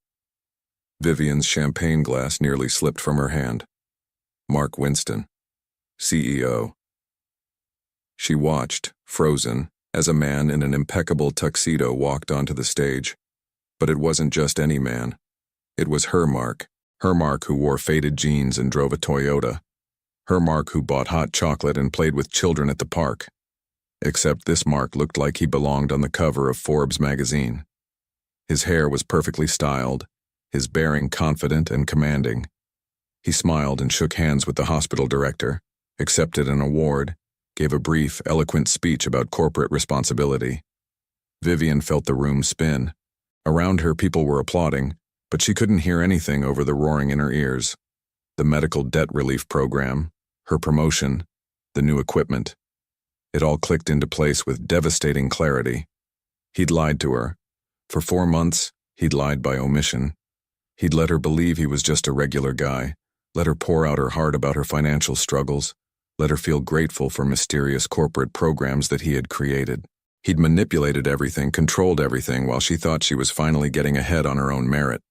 Vivian's champagne glass nearly slipped from her hand. Mark Winston, CEO. She watched, frozen, as a man in an impeccable tuxedo walked onto the stage. But it wasn't just any man. It was her Mark who wore faded jeans and drove a Toyota. Her Mark who bought hot chocolate and played with children at the park. Except this Mark looked like he belonged on the cover of Forbes magazine. His hair was perfectly styled, his bearing confident and commanding. He smiled and shook hands with the hospital director, accepted an award, gave a brief, eloquent speech about corporate responsibility. Vivian felt the room spin. Around her, people were applauding, but she couldn't hear anything over the roaring in her ears. The medical debt relief program, her promotion, the new equipment. It all clicked into place with devastating clarity. He'd lied to her. For 4 months, he'd lied by omission. He'd let her believe he was just a regular guy, let her pour out her heart about her financial struggles, let her feel grateful for mysterious corporate programs that he had created. He'd manipulated everything, controlled everything, while she thought she was finally getting ahead on her own merit.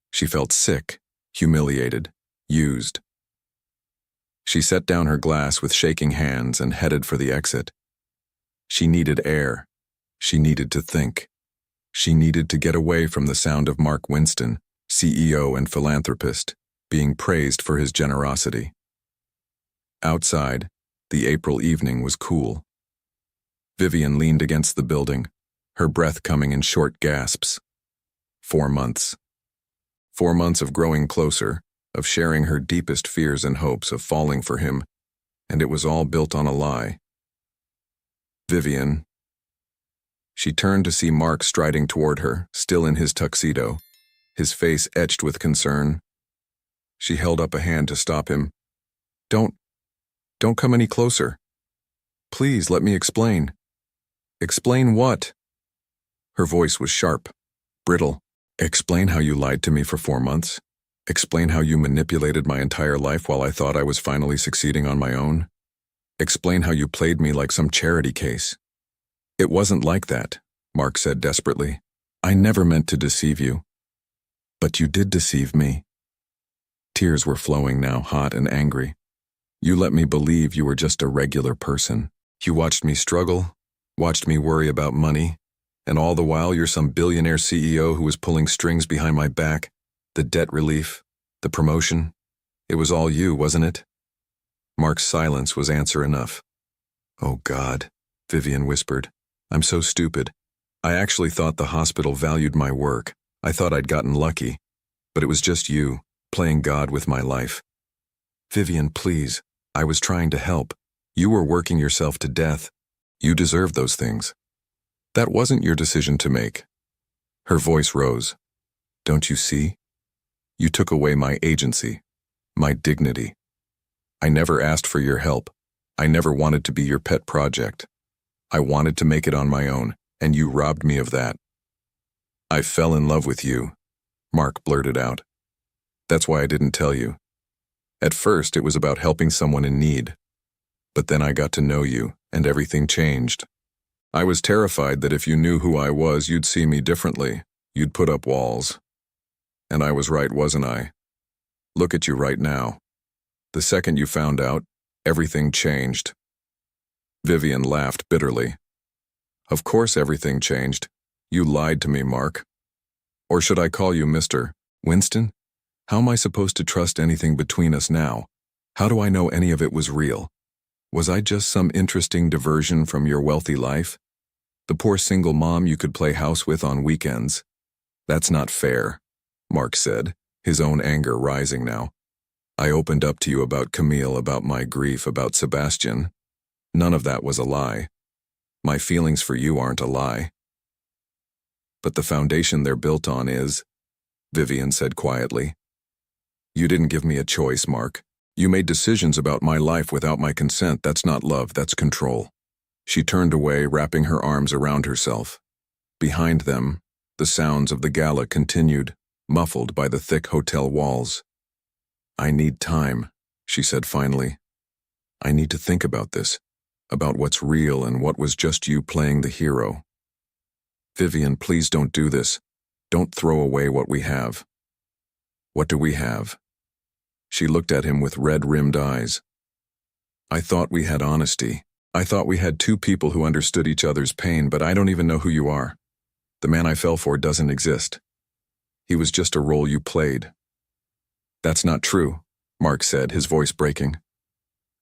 She felt sick, humiliated, used. She set down her glass with shaking hands and headed for the exit. She needed air. She needed to think. She needed to get away from the sound of Mark Winston, CEO and philanthropist, being praised for his generosity. Outside, the April evening was cool. Vivian leaned against the building, her breath coming in short gasps. 4 months. 4 months of growing closer, of sharing her deepest fears and hopes, of falling for him, and it was all built on a lie. Vivian. She turned to see Mark striding toward her, still in his tuxedo, his face etched with concern. She held up a hand to stop him. Don't come any closer. Please, let me explain. Explain what? Her voice was sharp, brittle. Explain how you lied to me for 4 months. Explain how you manipulated my entire life while I thought I was finally succeeding on my own. Explain how you played me like some charity case. It wasn't like that, Mark said desperately. I never meant to deceive you. But you did deceive me. Tears were flowing now, hot and angry. You let me believe you were just a regular person. You watched me struggle, watched me worry about money, and all the while you're some billionaire CEO who was pulling strings behind my back, the debt relief, the promotion. It was all you, wasn't it? Mark's silence was answer enough. Oh God, Vivian whispered. I'm so stupid. I actually thought the hospital valued my work. I thought I'd gotten lucky. But it was just you, playing God with my life. Vivian, please. I was trying to help. You were working yourself to death. You deserve those things. That wasn't your decision to make. Her voice rose. Don't you see? You took away my agency, my dignity. I never asked for your help. I never wanted to be your pet project. I wanted to make it on my own, and you robbed me of that. I fell in love with you, Mark blurted out. That's why I didn't tell you. At first, it was about helping someone in need. But then I got to know you, and everything changed. I was terrified that if you knew who I was, you'd see me differently. You'd put up walls. And I was right, wasn't I? Look at you right now. The second you found out, everything changed. Vivian laughed bitterly. Of course everything changed. You lied to me, Mark. Or should I call you Mr. Winston? How am I supposed to trust anything between us now? How do I know any of it was real? Was I just some interesting diversion from your wealthy life? The poor single mom you could play house with on weekends? That's not fair, Mark said, his own anger rising now. I opened up to you about Camille, about my grief, about Sebastian. None of that was a lie. My feelings for you aren't a lie. But the foundation they're built on is, Vivian said quietly. You didn't give me a choice, Mark. You made decisions about my life without my consent. That's not love, that's control. She turned away, wrapping her arms around herself. Behind them, The sounds of the gala continued, muffled by the thick hotel walls. "I need time," she said finally. "I need to think about this, about what's real and what was just you playing the hero. Vivian, please don't do this. Don't throw away what we have." "What do we have?" She looked at him with red-rimmed eyes. "I thought we had honesty. I thought we had two people who understood each other's pain, but I don't even know who you are. The man I fell for doesn't exist. He was just a role you played." "That's not true," Mark said, his voice breaking.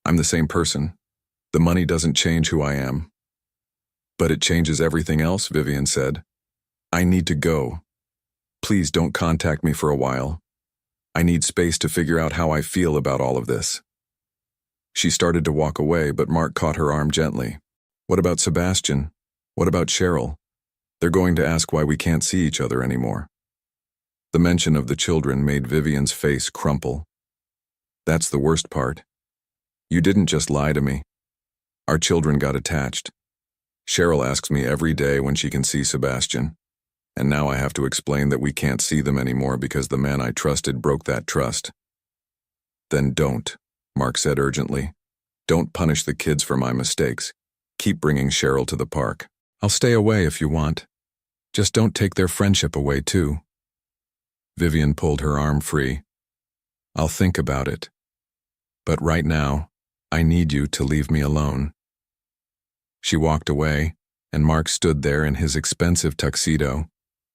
"I'm the same person. The money doesn't change who I am." "But it changes everything else," Vivian said. "I need to go. Please don't contact me for a while. I need space to figure out how I feel about all of this." She started to walk away, but Mark caught her arm gently. "What about Sebastian? What about Cheryl? They're going to ask why we can't see each other anymore." The mention of the children made Vivian's face crumple. "That's the worst part. You didn't just lie to me. Our children got attached. Cheryl asks me every day when she can see Sebastian. And now I have to explain that we can't see them anymore because the man I trusted broke that trust." "Then don't," Mark said urgently. "Don't punish the kids for my mistakes. Keep bringing Cheryl to the park. I'll stay away if you want. Just don't take their friendship away, too." Vivian pulled her arm free. "I'll think about it. But right now, I need you to leave me alone." She walked away, and Mark stood there in his expensive tuxedo,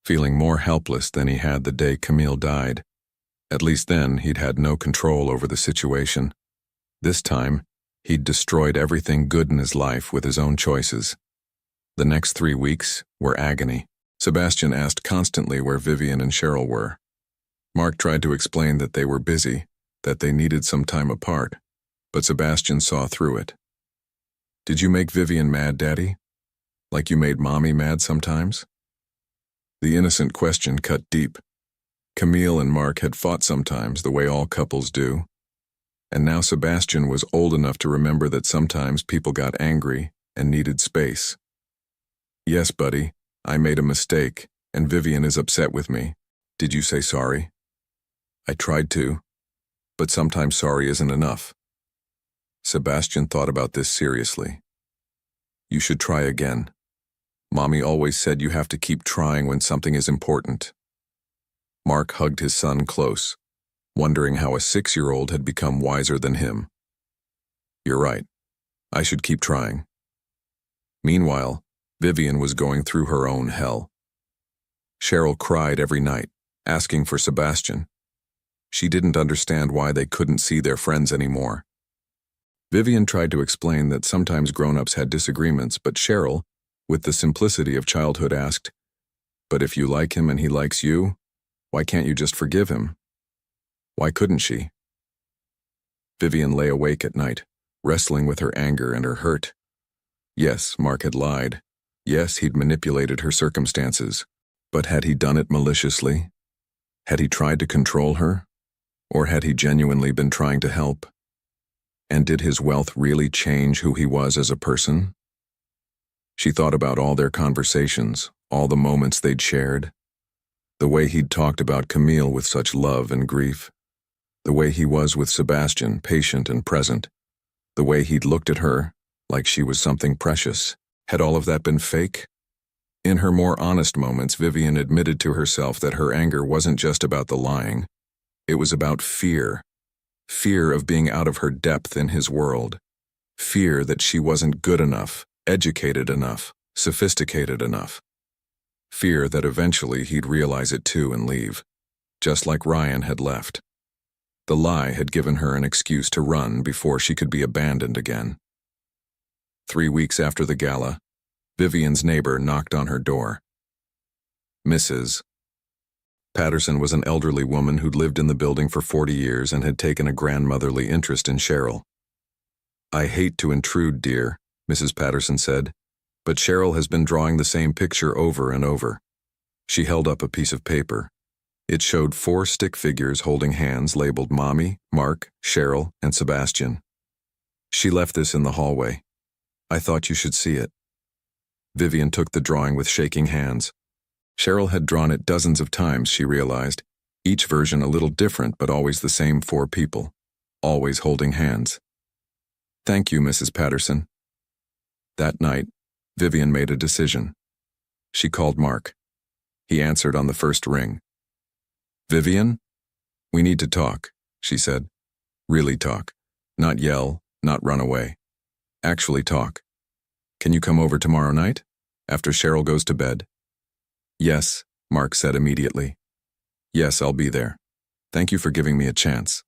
feeling more helpless than he had the day Camille died. At least then, he'd had no control over the situation. This time, he'd destroyed everything good in his life with his own choices. The next 3 weeks were agony. Sebastian asked constantly where Vivian and Cheryl were. Mark tried to explain that they were busy, that they needed some time apart, but Sebastian saw through it. "Did you make Vivian mad, Daddy? Like you made Mommy mad sometimes?" The innocent question cut deep. Camille and Mark had fought sometimes, the way all couples do. And now Sebastian was old enough to remember that sometimes people got angry and needed space. "Yes, buddy, I made a mistake, and Vivian is upset with me. Did you say sorry?" "I tried to, but sometimes sorry isn't enough." Sebastian thought about this seriously. "You should try again. Mommy always said you have to keep trying when something is important." Mark hugged his son close, wondering how a 6-year-old had become wiser than him. "You're right. I should keep trying." Meanwhile, Vivian was going through her own hell. Cheryl cried every night, asking for Sebastian. She didn't understand why they couldn't see their friends anymore. Vivian tried to explain that sometimes grown-ups had disagreements, but Cheryl, with the simplicity of childhood, asked, "But if you like him and he likes you, why can't you just forgive him?" Why couldn't she? Vivian lay awake at night, wrestling with her anger and her hurt. Yes, Mark had lied. Yes, he'd manipulated her circumstances. But had he done it maliciously? Had he tried to control her? Or had he genuinely been trying to help? And did his wealth really change who he was as a person? She thought about all their conversations, all the moments they'd shared. The way he'd talked about Camille with such love and grief. The way he was with Sebastian, patient and present. The way he'd looked at her, like she was something precious. Had all of that been fake? In her more honest moments, Vivian admitted to herself that her anger wasn't just about the lying. It was about fear. Fear of being out of her depth in his world. Fear that she wasn't good enough, educated enough, sophisticated enough. Fear that eventually he'd realize it too and leave, just like Ryan had left. The lie had given her an excuse to run before she could be abandoned again. 3 weeks after the gala, Vivian's neighbor knocked on her door. Mrs. Patterson was an elderly woman who'd lived in the building for 40 years and had taken a grandmotherly interest in Cheryl. "I hate to intrude, dear," Mrs. Patterson said, "but Cheryl has been drawing the same picture over and over." She held up a piece of paper. It showed 4 stick figures holding hands labeled Mommy, Mark, Cheryl, and Sebastian. "She left this in the hallway. I thought you should see it." Vivian took the drawing with shaking hands. Cheryl had drawn it dozens of times, she realized, each version a little different but always the same 4 people, always holding hands. "Thank you, Mrs. Patterson." That night, Vivian made a decision. She called Mark. He answered on the first ring. "Vivian? We need to talk," she said. "Really talk. Not yell, not run away. Actually talk. Can you come over tomorrow night, after Cheryl goes to bed?" "Yes," Mark said immediately. "Yes, I'll be there. Thank you for giving me a chance."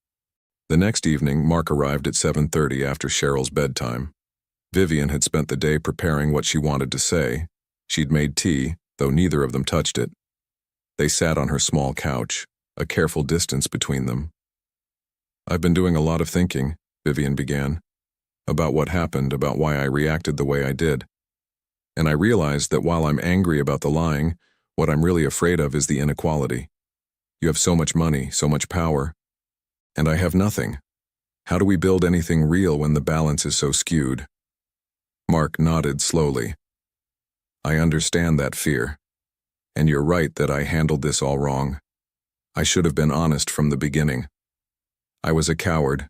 The next evening, Mark arrived at 7:30 after Cheryl's bedtime. Vivian had spent the day preparing what she wanted to say. She'd made tea, though neither of them touched it. They sat on her small couch, a careful distance between them. "I've been doing a lot of thinking," Vivian began, "about what happened, about why I reacted the way I did. And I realized that while I'm angry about the lying, what I'm really afraid of is the inequality. You have so much money, so much power, and I have nothing. How do we build anything real when the balance is so skewed?" Mark nodded slowly. "I understand that fear. And you're right that I handled this all wrong. I should have been honest from the beginning. I was a coward,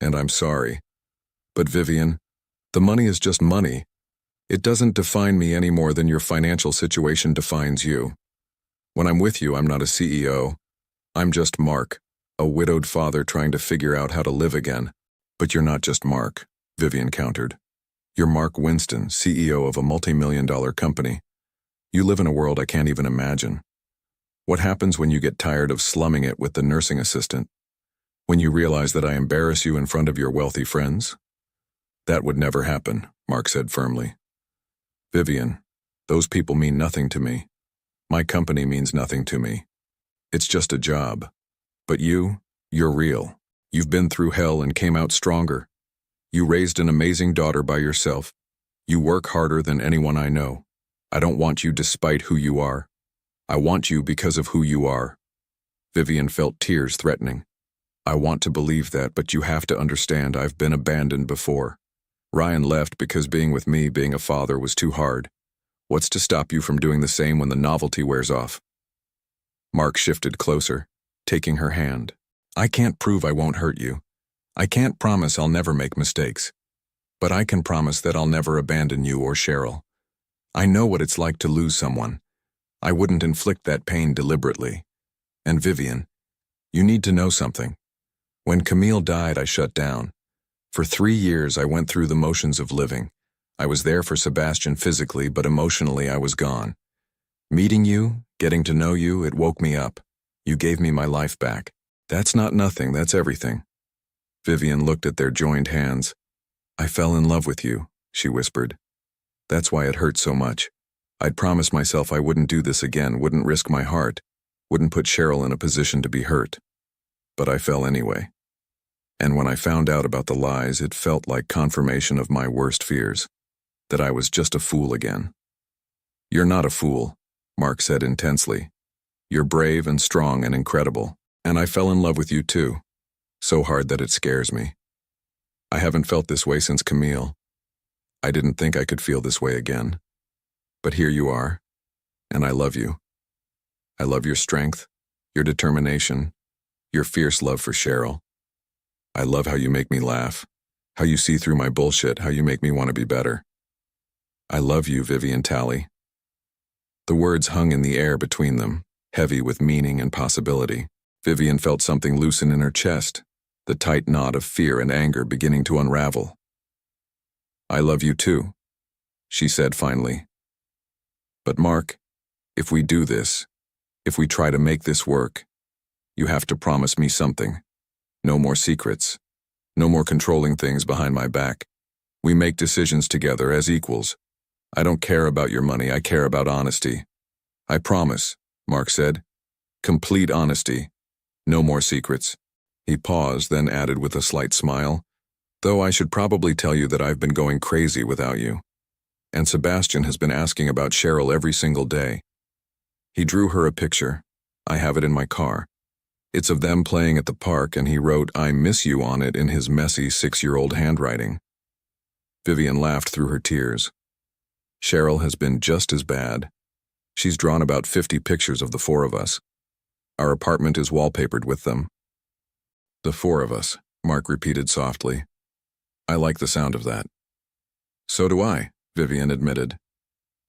and I'm sorry. But Vivian, the money is just money. It doesn't define me any more than your financial situation defines you. When I'm with you, I'm not a CEO. I'm just Mark, a widowed father trying to figure out how to live again." "But you're not just Mark," Vivian countered. "You're Mark Winston, CEO of a multi-million-dollar company. You live in a world I can't even imagine. What happens when you get tired of slumming it with the nursing assistant? When you realize that I embarrass you in front of your wealthy friends?" "That would never happen," Mark said firmly. "Vivian, those people mean nothing to me. My company means nothing to me. It's just a job. But you're real. You've been through hell and came out stronger. You raised an amazing daughter by yourself. You work harder than anyone I know. I don't want you despite who you are. I want you because of who you are." Vivian felt tears threatening. "I want to believe that, but you have to understand I've been abandoned before. Ryan left because being with me, being a father, was too hard. What's to stop you from doing the same when the novelty wears off?" Mark shifted closer, taking her hand. "I can't prove I won't hurt you. I can't promise I'll never make mistakes. But I can promise that I'll never abandon you or Cheryl. I know what it's like to lose someone. I wouldn't inflict that pain deliberately. And Vivian, you need to know something. When Camille died, I shut down. For 3 years, I went through the motions of living. I was there for Sebastian physically, but emotionally I was gone. Meeting you, getting to know you, it woke me up. You gave me my life back. That's not nothing, that's everything." Vivian looked at their joined hands. "I fell in love with you," she whispered. "That's why it hurt so much. I'd promised myself I wouldn't do this again, wouldn't risk my heart, wouldn't put Cheryl in a position to be hurt. But I fell anyway. And when I found out about the lies, it felt like confirmation of my worst fears, that I was just a fool again." "You're not a fool," Mark said intensely. "You're brave and strong and incredible, and I fell in love with you too. So hard that it scares me. I haven't felt this way since Camille. I didn't think I could feel this way again. But here you are, and I love you. I love your strength, your determination, your fierce love for Cheryl. I love how you make me laugh, how you see through my bullshit, how you make me want to be better. I love you, Vivian Talley." The words hung in the air between them, heavy with meaning and possibility. Vivian felt something loosen in her chest, the tight knot of fear and anger beginning to unravel. "I love you too," she said finally. "But Mark, if we do this, if we try to make this work, you have to promise me something. No more secrets. No more controlling things behind my back. We make decisions together as equals. I don't care about your money, I care about honesty." "I promise," Mark said. "Complete honesty. No more secrets." He paused, then added with a slight smile, "Though I should probably tell you that I've been going crazy without you. And Sebastian has been asking about Cheryl every single day." He drew her a picture. I have it in my car. It's of them playing at the park, and he wrote, "I miss you" on it in his messy 6-year-old handwriting. Vivian laughed through her tears. "Cheryl has been just as bad. She's drawn about 50 pictures of the four of us. Our apartment is wallpapered with them. The four of us, Mark repeated softly. I like the sound of that. So do I, Vivian admitted.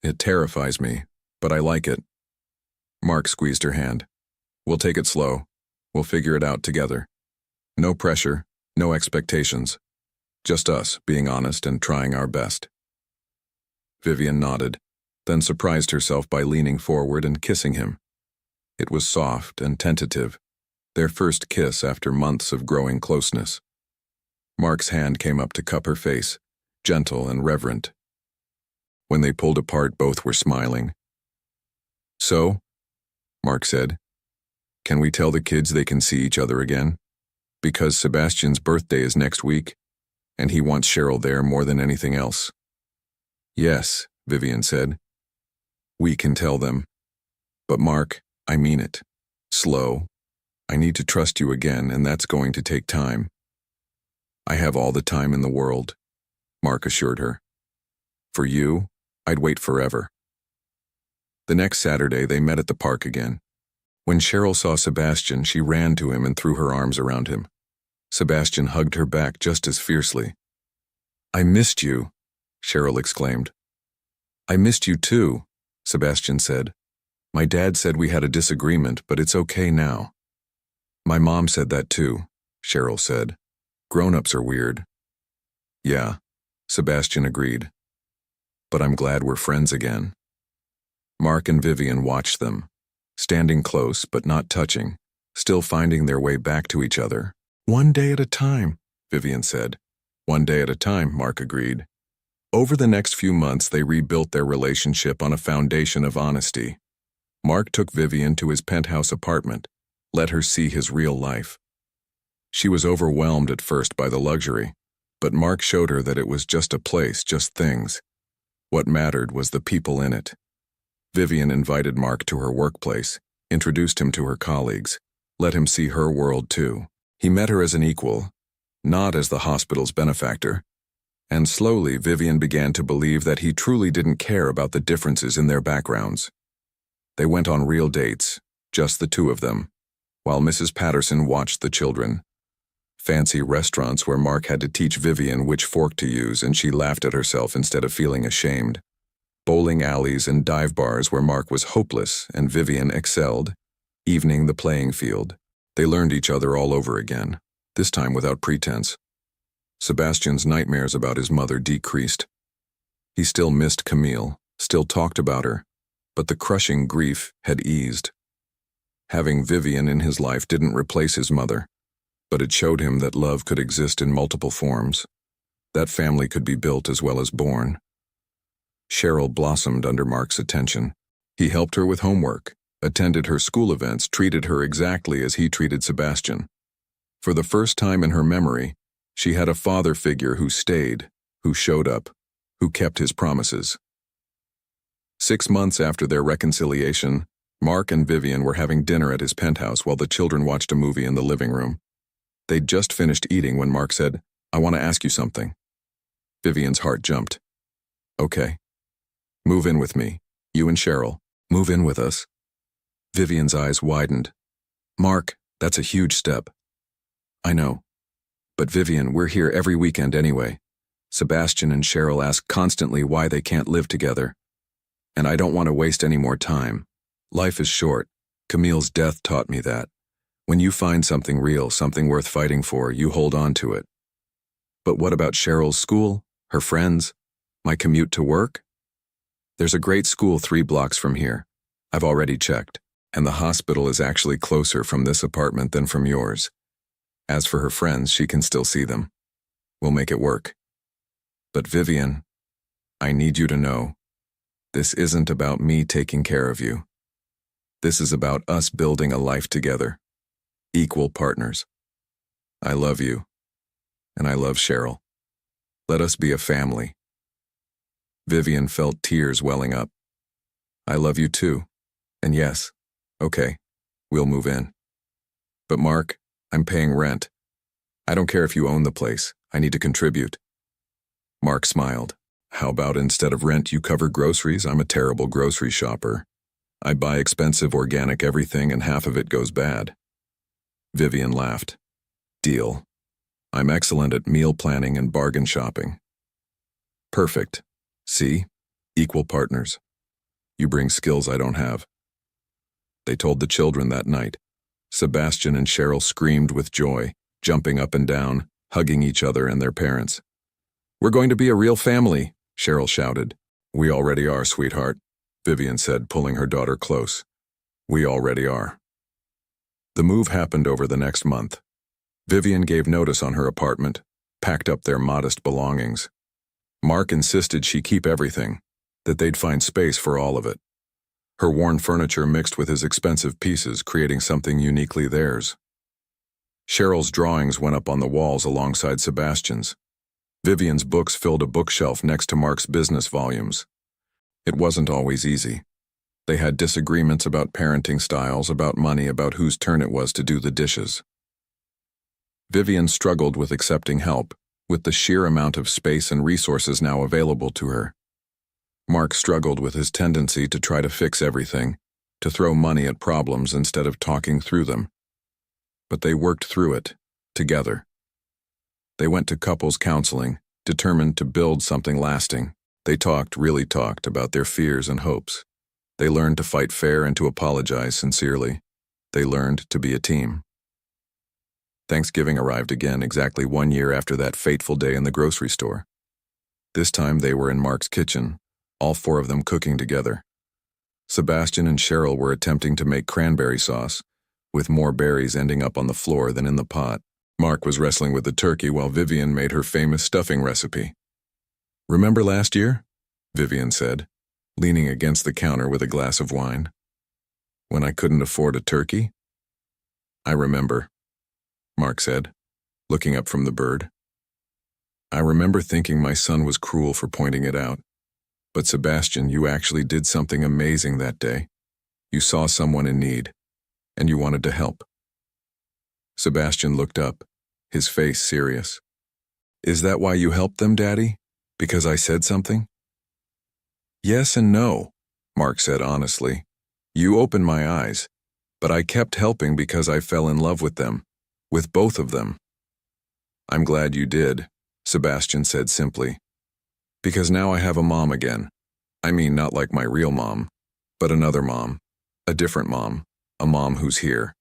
It terrifies me, but I like it. Mark squeezed her hand. We'll take it slow. We'll figure it out together. No pressure, no expectations. Just us being honest and trying our best. Vivian nodded, then surprised herself by leaning forward and kissing him. It was soft and tentative, their first kiss after months of growing closeness. Mark's hand came up to cup her face, gentle and reverent. When they pulled apart, both were smiling. So, Mark said, can we tell the kids they can see each other again? Because Sebastian's birthday is next week, and he wants Cheryl there more than anything else. Yes, Vivian said. We can tell them. But Mark, I mean it. Slow. I need to trust you again, and that's going to take time. I have all the time in the world, Mark assured her. For you, I'd wait forever. The next Saturday, they met at the park again. When Cheryl saw Sebastian, she ran to him and threw her arms around him. Sebastian hugged her back just as fiercely. I missed you, Cheryl exclaimed. I missed you too, Sebastian said. My dad said we had a disagreement, but it's okay now. My mom said that too, Cheryl said. Grown-ups are weird. Yeah, Sebastian agreed. But I'm glad we're friends again. Mark and Vivian watched them, standing close but not touching, still finding their way back to each other. One day at a time, Vivian said. One day at a time, Mark agreed. Over the next few months, they rebuilt their relationship on a foundation of honesty. Mark took Vivian to his penthouse apartment, let her see his real life. She was overwhelmed at first by the luxury, but Mark showed her that it was just a place, just things. What mattered was the people in it. Vivian invited Mark to her workplace, introduced him to her colleagues, let him see her world too. He met her as an equal, not as the hospital's benefactor. And slowly, Vivian began to believe that he truly didn't care about the differences in their backgrounds. They went on real dates, just the two of them, while Mrs. Patterson watched the children. Fancy restaurants where Mark had to teach Vivian which fork to use, and she laughed at herself instead of feeling ashamed. Bowling alleys and dive bars where Mark was hopeless and Vivian excelled, evening the playing field. They learned each other all over again, this time without pretense. Sebastian's nightmares about his mother decreased. He still missed Camille, still talked about her, but the crushing grief had eased. Having Vivian in his life didn't replace his mother, but it showed him that love could exist in multiple forms. That family could be built as well as born. Cheryl blossomed under Mark's attention. He helped her with homework, attended her school events, treated her exactly as he treated Sebastian. For the first time in her memory, she had a father figure who stayed, who showed up, who kept his promises. 6 months after their reconciliation, Mark and Vivian were having dinner at his penthouse while the children watched a movie in the living room. They'd just finished eating when Mark said, I want to ask you something. Vivian's heart jumped. Okay. Move in with me. You and Cheryl. Move in with us. Vivian's eyes widened. Mark, that's a huge step. I know. But Vivian, we're here every weekend anyway. Sebastian and Cheryl ask constantly why they can't live together. And I don't want to waste any more time. Life is short. Camille's death taught me that. When you find something real, something worth fighting for, you hold on to it. But what about Cheryl's school, her friends, my commute to work? There's a great school 3 blocks from here. I've already checked, and the hospital is actually closer from this apartment than from yours. As for her friends, she can still see them. We'll make it work. But Vivian, I need you to know, this isn't about me taking care of you. This is about us building a life together. Equal partners. I love you, and I love Cheryl. Let us be a family. Vivian felt tears welling up. I love you too. And yes, okay, we'll move in. But Mark, I'm paying rent. I don't care if you own the place. I need to contribute. Mark smiled. How about instead of rent you cover groceries? I'm a terrible grocery shopper. I buy expensive organic everything and half of it goes bad. Vivian laughed. Deal. I'm excellent at meal planning and bargain shopping. Perfect. See? Equal partners. You bring skills I don't have. They told the children that night. Sebastian and Cheryl screamed with joy, jumping up and down, hugging each other and their parents. We're going to be a real family, Cheryl shouted. We already are, sweetheart, Vivian said, pulling her daughter close. We already are. The move happened over the next month. Vivian gave notice on her apartment, packed up their modest belongings. Mark insisted she keep everything, that they'd find space for all of it. Her worn furniture mixed with his expensive pieces, creating something uniquely theirs. Cheryl's drawings went up on the walls alongside Sebastian's. Vivian's books filled a bookshelf next to Mark's business volumes. It wasn't always easy. They had disagreements about parenting styles, about money, about whose turn it was to do the dishes. Vivian struggled with accepting help, with the sheer amount of space and resources now available to her. Mark struggled with his tendency to try to fix everything, to throw money at problems instead of talking through them. But they worked through it, together. They went to couples counseling, determined to build something lasting. They really talked about their fears and hopes. They learned to fight fair and to apologize sincerely. They learned to be a team. Thanksgiving arrived again exactly 1 year after that fateful day in the grocery store. This time they were in Mark's kitchen, all four of them cooking together. Sebastian and Cheryl were attempting to make cranberry sauce, with more berries ending up on the floor than in the pot. Mark was wrestling with the turkey while Vivian made her famous stuffing recipe. Remember last year? Vivian said, leaning against the counter with a glass of wine. When I couldn't afford a turkey? I remember, Mark said, looking up from the bird. I remember thinking my son was cruel for pointing it out. But Sebastian, you actually did something amazing that day. You saw someone in need, and you wanted to help. Sebastian looked up, his face serious. Is that why you helped them, Daddy? Because I said something? Yes and no, Mark said honestly. You opened my eyes, but I kept helping because I fell in love with them, with both of them. I'm glad you did, Sebastian said simply. Because now I have a mom again. I mean, not like my real mom, but another mom, a different mom, a mom who's here.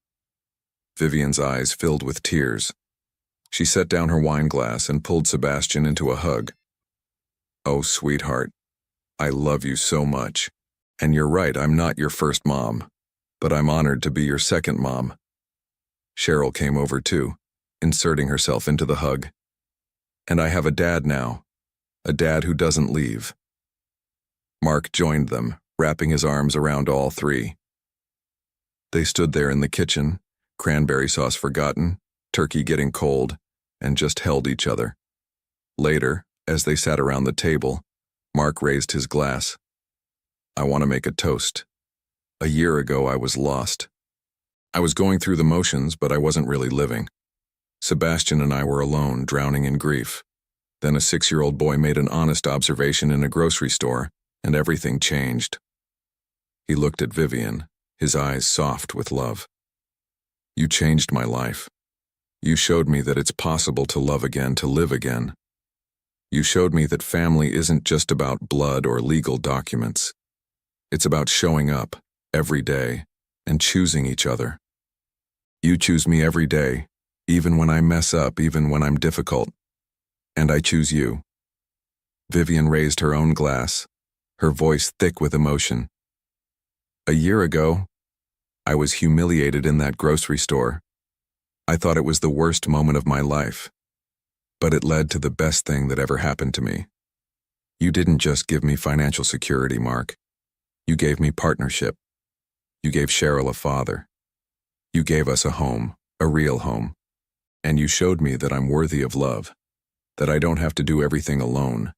Vivian's eyes filled with tears. She set down her wine glass and pulled Sebastian into a hug. Oh, sweetheart, I love you so much. And you're right, I'm not your first mom, but I'm honored to be your second mom. Cheryl came over too, inserting herself into the hug. And I have a dad now. A dad who doesn't leave. Mark joined them, wrapping his arms around all three. They stood there in the kitchen, cranberry sauce forgotten, turkey getting cold, and just held each other. Later, as they sat around the table, Mark raised his glass. I want to make a toast. A year ago, I was lost. I was going through the motions, but I wasn't really living. Sebastian and I were alone, drowning in grief. Then a 6-year-old boy made an honest observation in a grocery store, and everything changed. He looked at Vivian, his eyes soft with love. You changed my life. You showed me that it's possible to love again, to live again. You showed me that family isn't just about blood or legal documents. It's about showing up, every day, and choosing each other. You choose me every day, even when I mess up, even when I'm difficult. And I choose you. Vivian raised her own glass, her voice thick with emotion. A year ago, I was humiliated in that grocery store. I thought it was the worst moment of my life, but it led to the best thing that ever happened to me. You didn't just give me financial security, Mark. You gave me partnership. You gave Cheryl a father. You gave us a home, a real home. And you showed me that I'm worthy of love. That I don't have to do everything alone,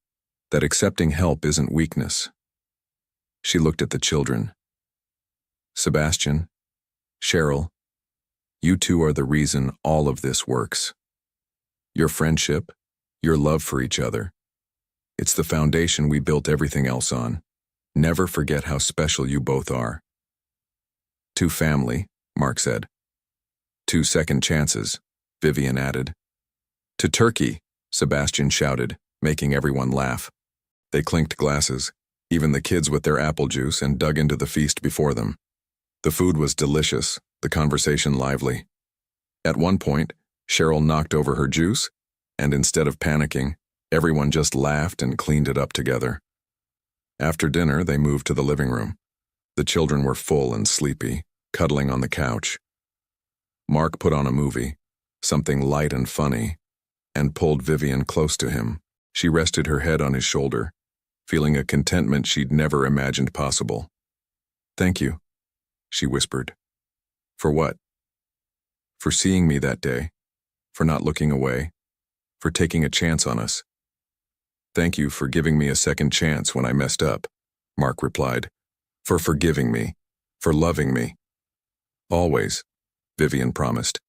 that accepting help isn't weakness. She looked at the children. Sebastian, Cheryl, you two are the reason all of this works. Your friendship, your love for each other. It's the foundation we built everything else on. Never forget how special you both are. To family, Mark said. 2 second chances, Vivian added. To Turkey, Sebastian shouted, making everyone laugh. They clinked glasses, even the kids with their apple juice, and dug into the feast before them. The food was delicious, the conversation lively. At one point, Cheryl knocked over her juice, and instead of panicking, everyone just laughed and cleaned it up together. After dinner, they moved to the living room. The children were full and sleepy, cuddling on the couch. Mark put on a movie, something light and funny, and pulled Vivian close to him. She rested her head on his shoulder, feeling a contentment she'd never imagined possible. "Thank you," she whispered. "For what?" "For seeing me that day, for not looking away, for taking a chance on us." "Thank you for giving me a second chance when I messed up," Mark replied. "For forgiving me, for loving me." "Always," Vivian promised.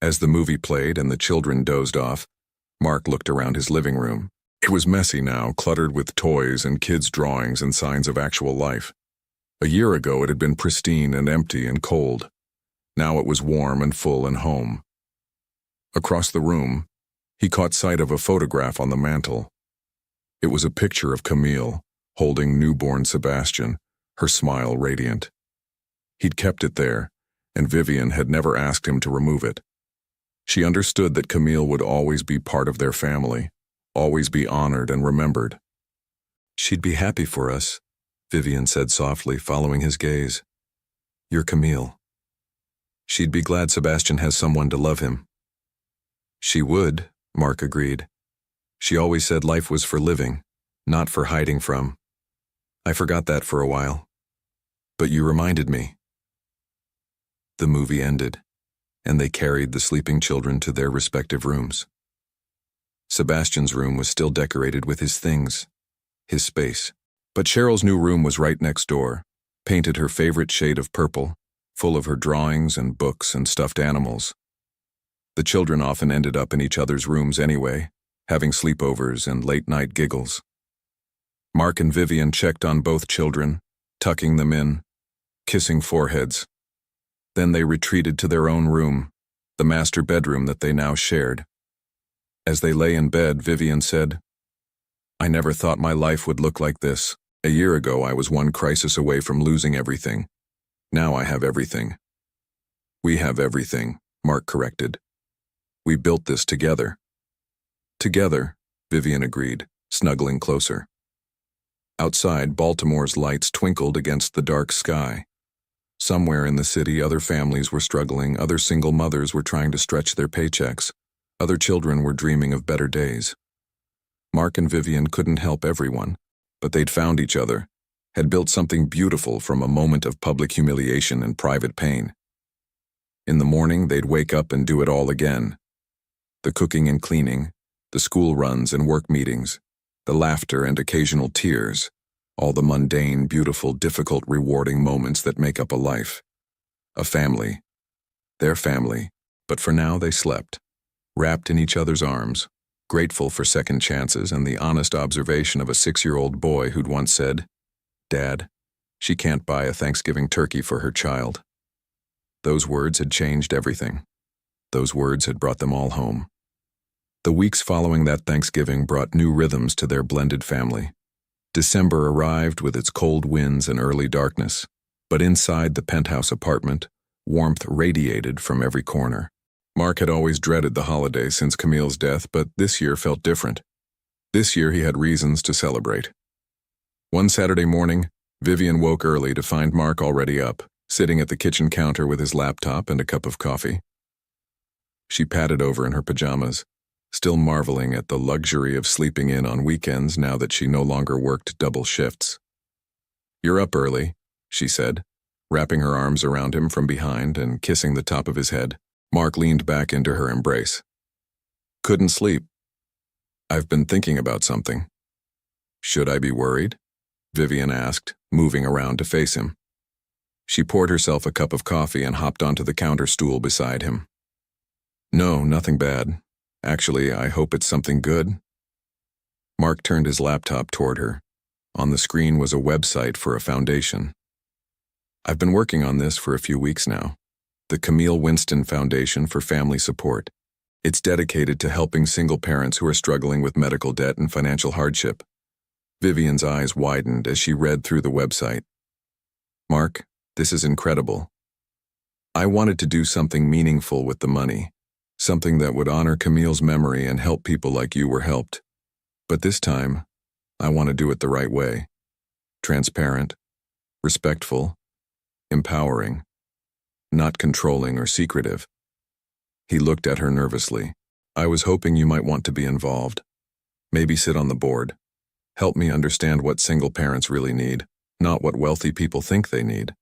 As the movie played and the children dozed off, Mark looked around his living room. It was messy now, cluttered with toys and kids' drawings and signs of actual life. A year ago it had been pristine and empty and cold. Now it was warm and full and home. Across the room, he caught sight of a photograph on the mantel. It was a picture of Camille, holding newborn Sebastian, her smile radiant. He'd kept it there, and Vivian had never asked him to remove it. She understood that Camille would always be part of their family, always be honored and remembered. "She'd be happy for us," Vivian said softly, following his gaze. "You're Camille. She'd be glad Sebastian has someone to love him." "She would," Mark agreed. "She always said life was for living, not for hiding from. I forgot that for a while. But you reminded me." The movie ended, and they carried the sleeping children to their respective rooms. Sebastian's room was still decorated with his things, his space. But Cheryl's new room was right next door, painted her favorite shade of purple, full of her drawings and books and stuffed animals. The children often ended up in each other's rooms anyway, having sleepovers and late-night giggles. Mark and Vivian checked on both children, tucking them in, kissing foreheads. Then they retreated to their own room, the master bedroom that they now shared. As they lay in bed, Vivian said, "I never thought my life would look like this. A year ago, I was one crisis away from losing everything. Now I have everything." "We have everything," Mark corrected. "We built this together." "Together," Vivian agreed, snuggling closer. Outside, Baltimore's lights twinkled against the dark sky. Somewhere in the city, other families were struggling, other single mothers were trying to stretch their paychecks, other children were dreaming of better days. Mark and Vivian couldn't help everyone, but they'd found each other, had built something beautiful from a moment of public humiliation and private pain. In the morning, they'd wake up and do it all again. The cooking and cleaning, the school runs and work meetings, the laughter and occasional tears, all the mundane, beautiful, difficult, rewarding moments that make up a life. A family. Their family, but for now they slept, wrapped in each other's arms, grateful for second chances and the honest observation of a 6-year-old boy who'd once said, "Dad, she can't buy a Thanksgiving turkey for her child." Those words had changed everything. Those words had brought them all home. The weeks following that Thanksgiving brought new rhythms to their blended family. December arrived with its cold winds and early darkness, but inside the penthouse apartment, warmth radiated from every corner. Mark had always dreaded the holiday since Camille's death, but this year felt different. This year he had reasons to celebrate. One Saturday morning, Vivian woke early to find Mark already up, sitting at the kitchen counter with his laptop and a cup of coffee. She patted over in her pajamas, still marveling at the luxury of sleeping in on weekends now that she no longer worked double shifts. "You're up early," she said, wrapping her arms around him from behind and kissing the top of his head. Mark leaned back into her embrace. "Couldn't sleep. I've been thinking about something." "Should I be worried?" Vivian asked, moving around to face him. She poured herself a cup of coffee and hopped onto the counter stool beside him. "No, nothing bad. Actually, I hope it's something good." Mark turned his laptop toward her. On the screen was a website for a foundation. I've been working on this for a few weeks now. The Camille Winston Foundation for Family Support. It's dedicated to helping single parents who are struggling with medical debt and financial hardship. Vivian's eyes widened as she read through the website. Mark, this is incredible. I wanted to do something meaningful with the money, something that would honor Camille's memory and help people like you were helped. But this time, I want to do it the right way. Transparent, respectful, empowering, not controlling or secretive. He looked at her nervously. I was hoping you might want to be involved. Maybe sit on the board. Help me understand what single parents really need, not what wealthy people think they need.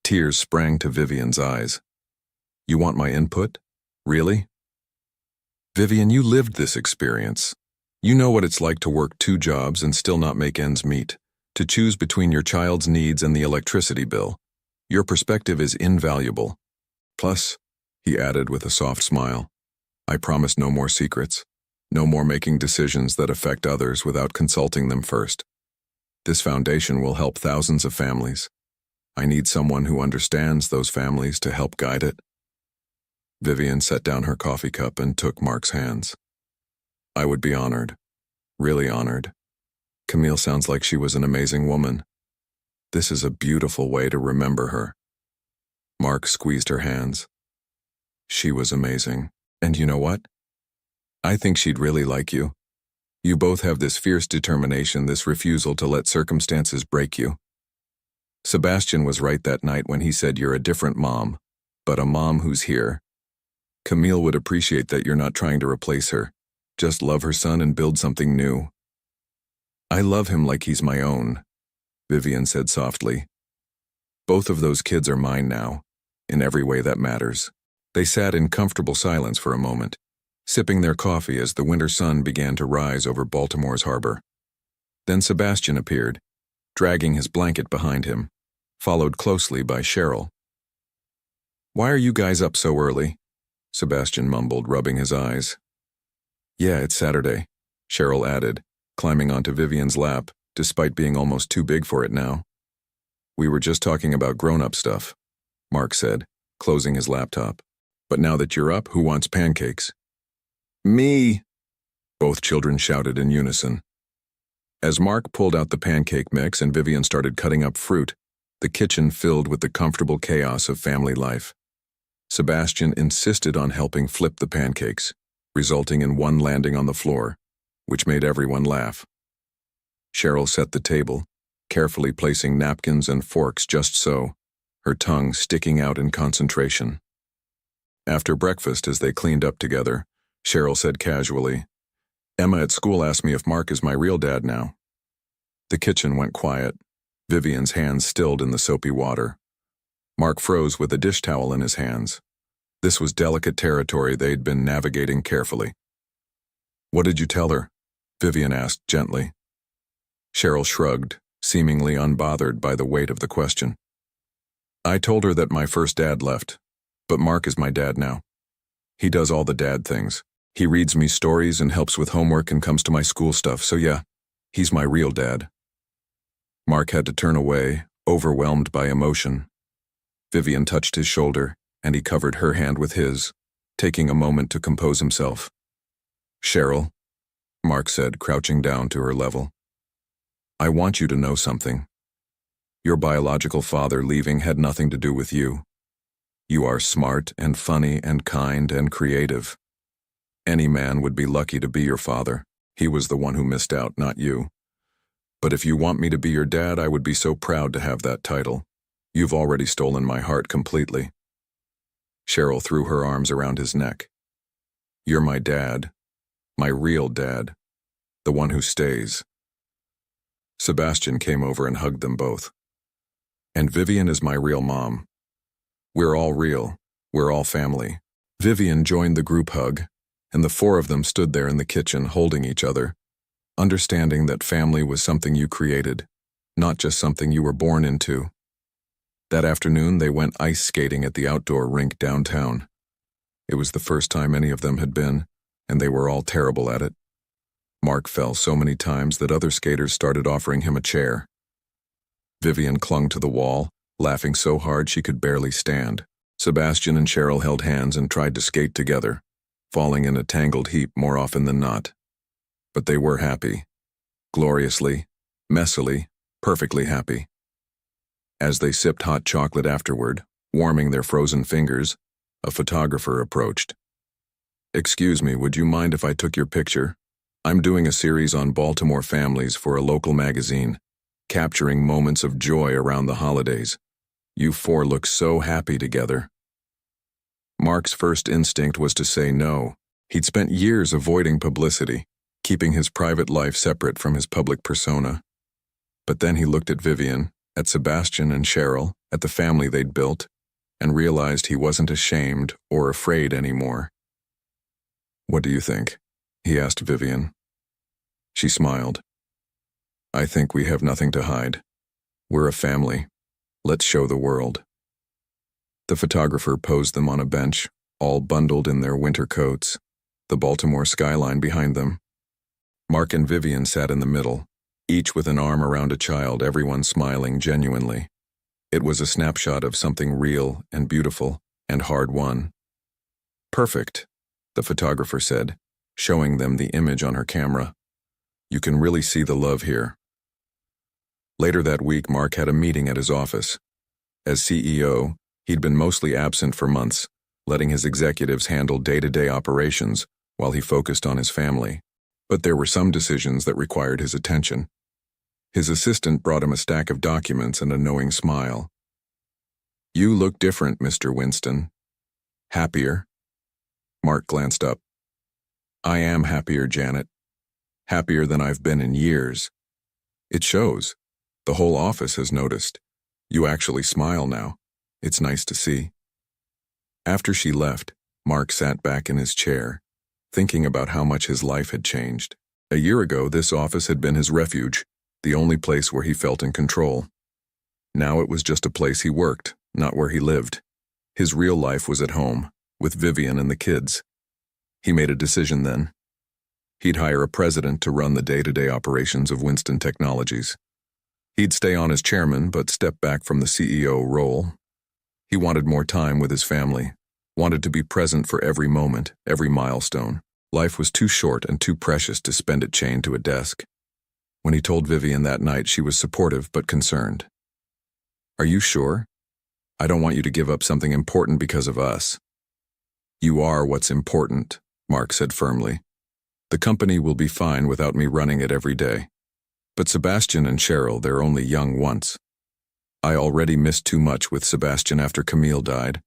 Tears sprang to Vivian's eyes. You want my input? Really? Vivian, you lived this experience. You know what it's like to work 2 jobs and still not make ends meet, to choose between your child's needs and the electricity bill. Your perspective is invaluable. Plus, he added with a soft smile, I promise no more secrets, no more making decisions that affect others without consulting them first. This foundation will help thousands of families. I need someone who understands those families to help guide it. Vivian set down her coffee cup and took Mark's hands. I would be honored, really honored. Camille sounds like she was an amazing woman. This is a beautiful way to remember her. Mark squeezed her hands. She was amazing. And you know what? I think she'd really like you. You both have this fierce determination, this refusal to let circumstances break you. Sebastian was right that night when he said you're a different mom, but a mom who's here. Camille would appreciate that you're not trying to replace her. Just love her son and build something new. I love him like he's my own, Vivian said softly. Both of those kids are mine now, in every way that matters. They sat in comfortable silence for a moment, sipping their coffee as the winter sun began to rise over Baltimore's harbor. Then Sebastian appeared, dragging his blanket behind him, followed closely by Cheryl. Why are you guys up so early? Sebastian mumbled, rubbing his eyes. Yeah, it's Saturday, Cheryl added, climbing onto Vivian's lap, despite being almost too big for it now. We were just talking about grown-up stuff, Mark said, closing his laptop. But now that you're up, who wants pancakes? Me! Both children shouted in unison. As Mark pulled out the pancake mix and Vivian started cutting up fruit, the kitchen filled with the comfortable chaos of family life. Sebastian insisted on helping flip the pancakes, resulting in one landing on the floor, which made everyone laugh. Cheryl set the table, carefully placing napkins and forks just so, her tongue sticking out in concentration. After breakfast, as they cleaned up together, Cheryl said casually, Emma at school asked me if Mark is my real dad now. The kitchen went quiet, Vivian's hands stilled in the soapy water. Mark froze with a dish towel in his hands. This was delicate territory they'd been navigating carefully. What did you tell her? Vivian asked gently. Cheryl shrugged, seemingly unbothered by the weight of the question. I told her that my first dad left, but Mark is my dad now. He does all the dad things. He reads me stories and helps with homework and comes to my school stuff, so yeah, he's my real dad. Mark had to turn away, overwhelmed by emotion. Vivian touched his shoulder, and he covered her hand with his, taking a moment to compose himself. Cheryl, Mark said, crouching down to her level. I want you to know something. Your biological father leaving had nothing to do with you. You are smart and funny and kind and creative. Any man would be lucky to be your father. He was the one who missed out, not you. But if you want me to be your dad, I would be so proud to have that title. You've already stolen my heart completely. Cheryl threw her arms around his neck. You're my dad. My real dad. The one who stays. Sebastian came over and hugged them both. And Vivian is my real mom. We're all real. We're all family. Vivian joined the group hug, and the 4 of them stood there in the kitchen holding each other, understanding that family was something you created, not just something you were born into. That afternoon, they went ice skating at the outdoor rink downtown. It was the first time any of them had been, and they were all terrible at it. Mark fell so many times that other skaters started offering him a chair. Vivian clung to the wall, laughing so hard she could barely stand. Sebastian and Cheryl held hands and tried to skate together, falling in a tangled heap more often than not. But they were happy. Gloriously, messily, perfectly happy. As they sipped hot chocolate afterward, warming their frozen fingers, a photographer approached. "Excuse me, would you mind if I took your picture? I'm doing a series on Baltimore families for a local magazine, capturing moments of joy around the holidays. You four look so happy together." Mark's first instinct was to say no. He'd spent years avoiding publicity, keeping his private life separate from his public persona. But then he looked at Vivian, at Sebastian and Cheryl, at the family they'd built, and realized he wasn't ashamed or afraid anymore. "What do you think?" he asked Vivian. She smiled. "I think we have nothing to hide. We're a family. Let's show the world." The photographer posed them on a bench, all bundled in their winter coats, the Baltimore skyline behind them. Mark and Vivian sat in the middle, each with an arm around a child, everyone smiling genuinely. It was a snapshot of something real and beautiful and hard-won. "Perfect," the photographer said, showing them the image on her camera. "You can really see the love here." Later that week, Mark had a meeting at his office. As CEO, he'd been mostly absent for months, letting his executives handle day-to-day operations while he focused on his family. But there were some decisions that required his attention. His assistant brought him a stack of documents and a knowing smile. "You look different, Mr. Winston. Happier?" Mark glanced up. "I am happier, Janet. Happier than I've been in years. It shows. The whole office has noticed. You actually smile now. It's nice to see." After she left, Mark sat back in his chair, thinking about how much his life had changed. A year ago, this office had been his refuge, the only place where he felt in control. Now it was just a place he worked, not where he lived. His real life was at home, with Vivian and the kids. He made a decision then. He'd hire a president to run the day-to-day operations of Winston Technologies. He'd stay on as chairman, but step back from the CEO role. He wanted more time with his family, wanted to be present for every moment, every milestone. Life was too short and too precious to spend it chained to a desk. When he told Vivian that night, she was supportive but concerned. "Are you sure? I don't want you to give up something important because of us." "You are what's important," Mark said firmly. "The company will be fine without me running it every day. But Sebastian and Cheryl, they're only young once. I already missed too much with Sebastian after Camille died.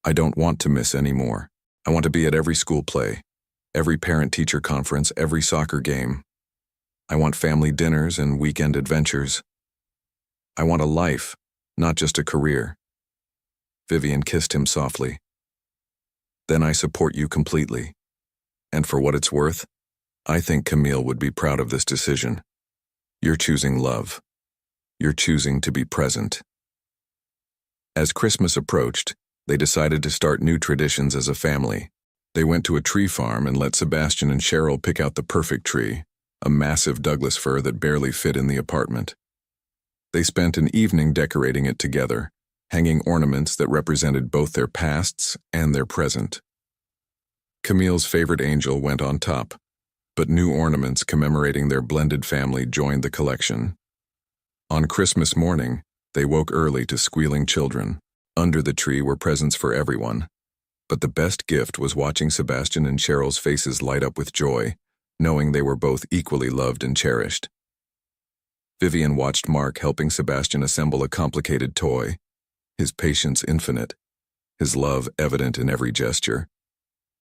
I don't want to miss any more. I want to be at every school play, every parent-teacher conference, every soccer game. I want family dinners and weekend adventures. I want a life, not just a career." Vivian kissed him softly. "Then I support you completely. And for what it's worth, I think Camille would be proud of this decision. You're choosing love. You're choosing to be present." As Christmas approached, they decided to start new traditions as a family. They went to a tree farm and let Sebastian and Cheryl pick out the perfect tree, a massive Douglas fir that barely fit in the apartment. They spent an evening decorating it together, hanging ornaments that represented both their pasts and their present. Camille's favorite angel went on top, but new ornaments commemorating their blended family joined the collection. On Christmas morning, they woke early to squealing children. Under the tree were presents for everyone. But the best gift was watching Sebastian and Cheryl's faces light up with joy, knowing they were both equally loved and cherished. Vivian watched Mark helping Sebastian assemble a complicated toy, his patience infinite, his love evident in every gesture.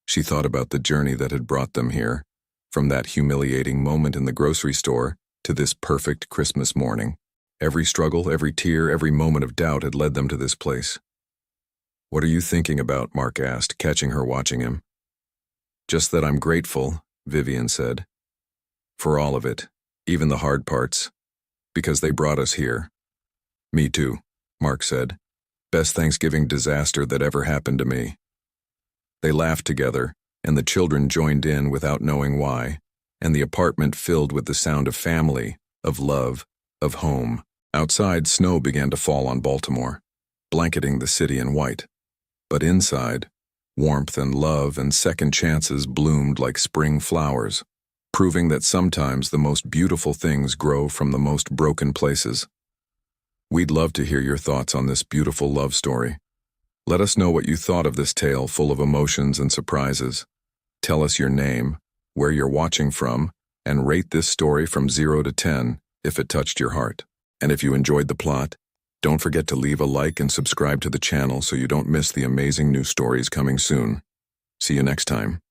She thought about the journey that had brought them here, from that humiliating moment in the grocery store to this perfect Christmas morning. Every struggle, every tear, every moment of doubt had led them to this place. "What are you thinking about?" Mark asked, catching her watching him. "Just that I'm grateful," Vivian said. "For all of it, even the hard parts, because they brought us here." "Me too," Mark said. "Best Thanksgiving disaster that ever happened to me." They laughed together, and the children joined in without knowing why, and the apartment filled with the sound of family, of love, of home. Outside, snow began to fall on Baltimore. blanketing the city in white. But inside, warmth and love and second chances bloomed like spring flowers, proving that sometimes the most beautiful things grow from the most broken places. We'd love to hear your thoughts on this beautiful love story. Let us know what you thought of this tale full of emotions and surprises. Tell us your name, where you're watching from, and rate this story from 0 to 10 if it touched your heart. And if you enjoyed the plot, don't forget to leave a like and subscribe to the channel so you don't miss the amazing new stories coming soon. See you next time.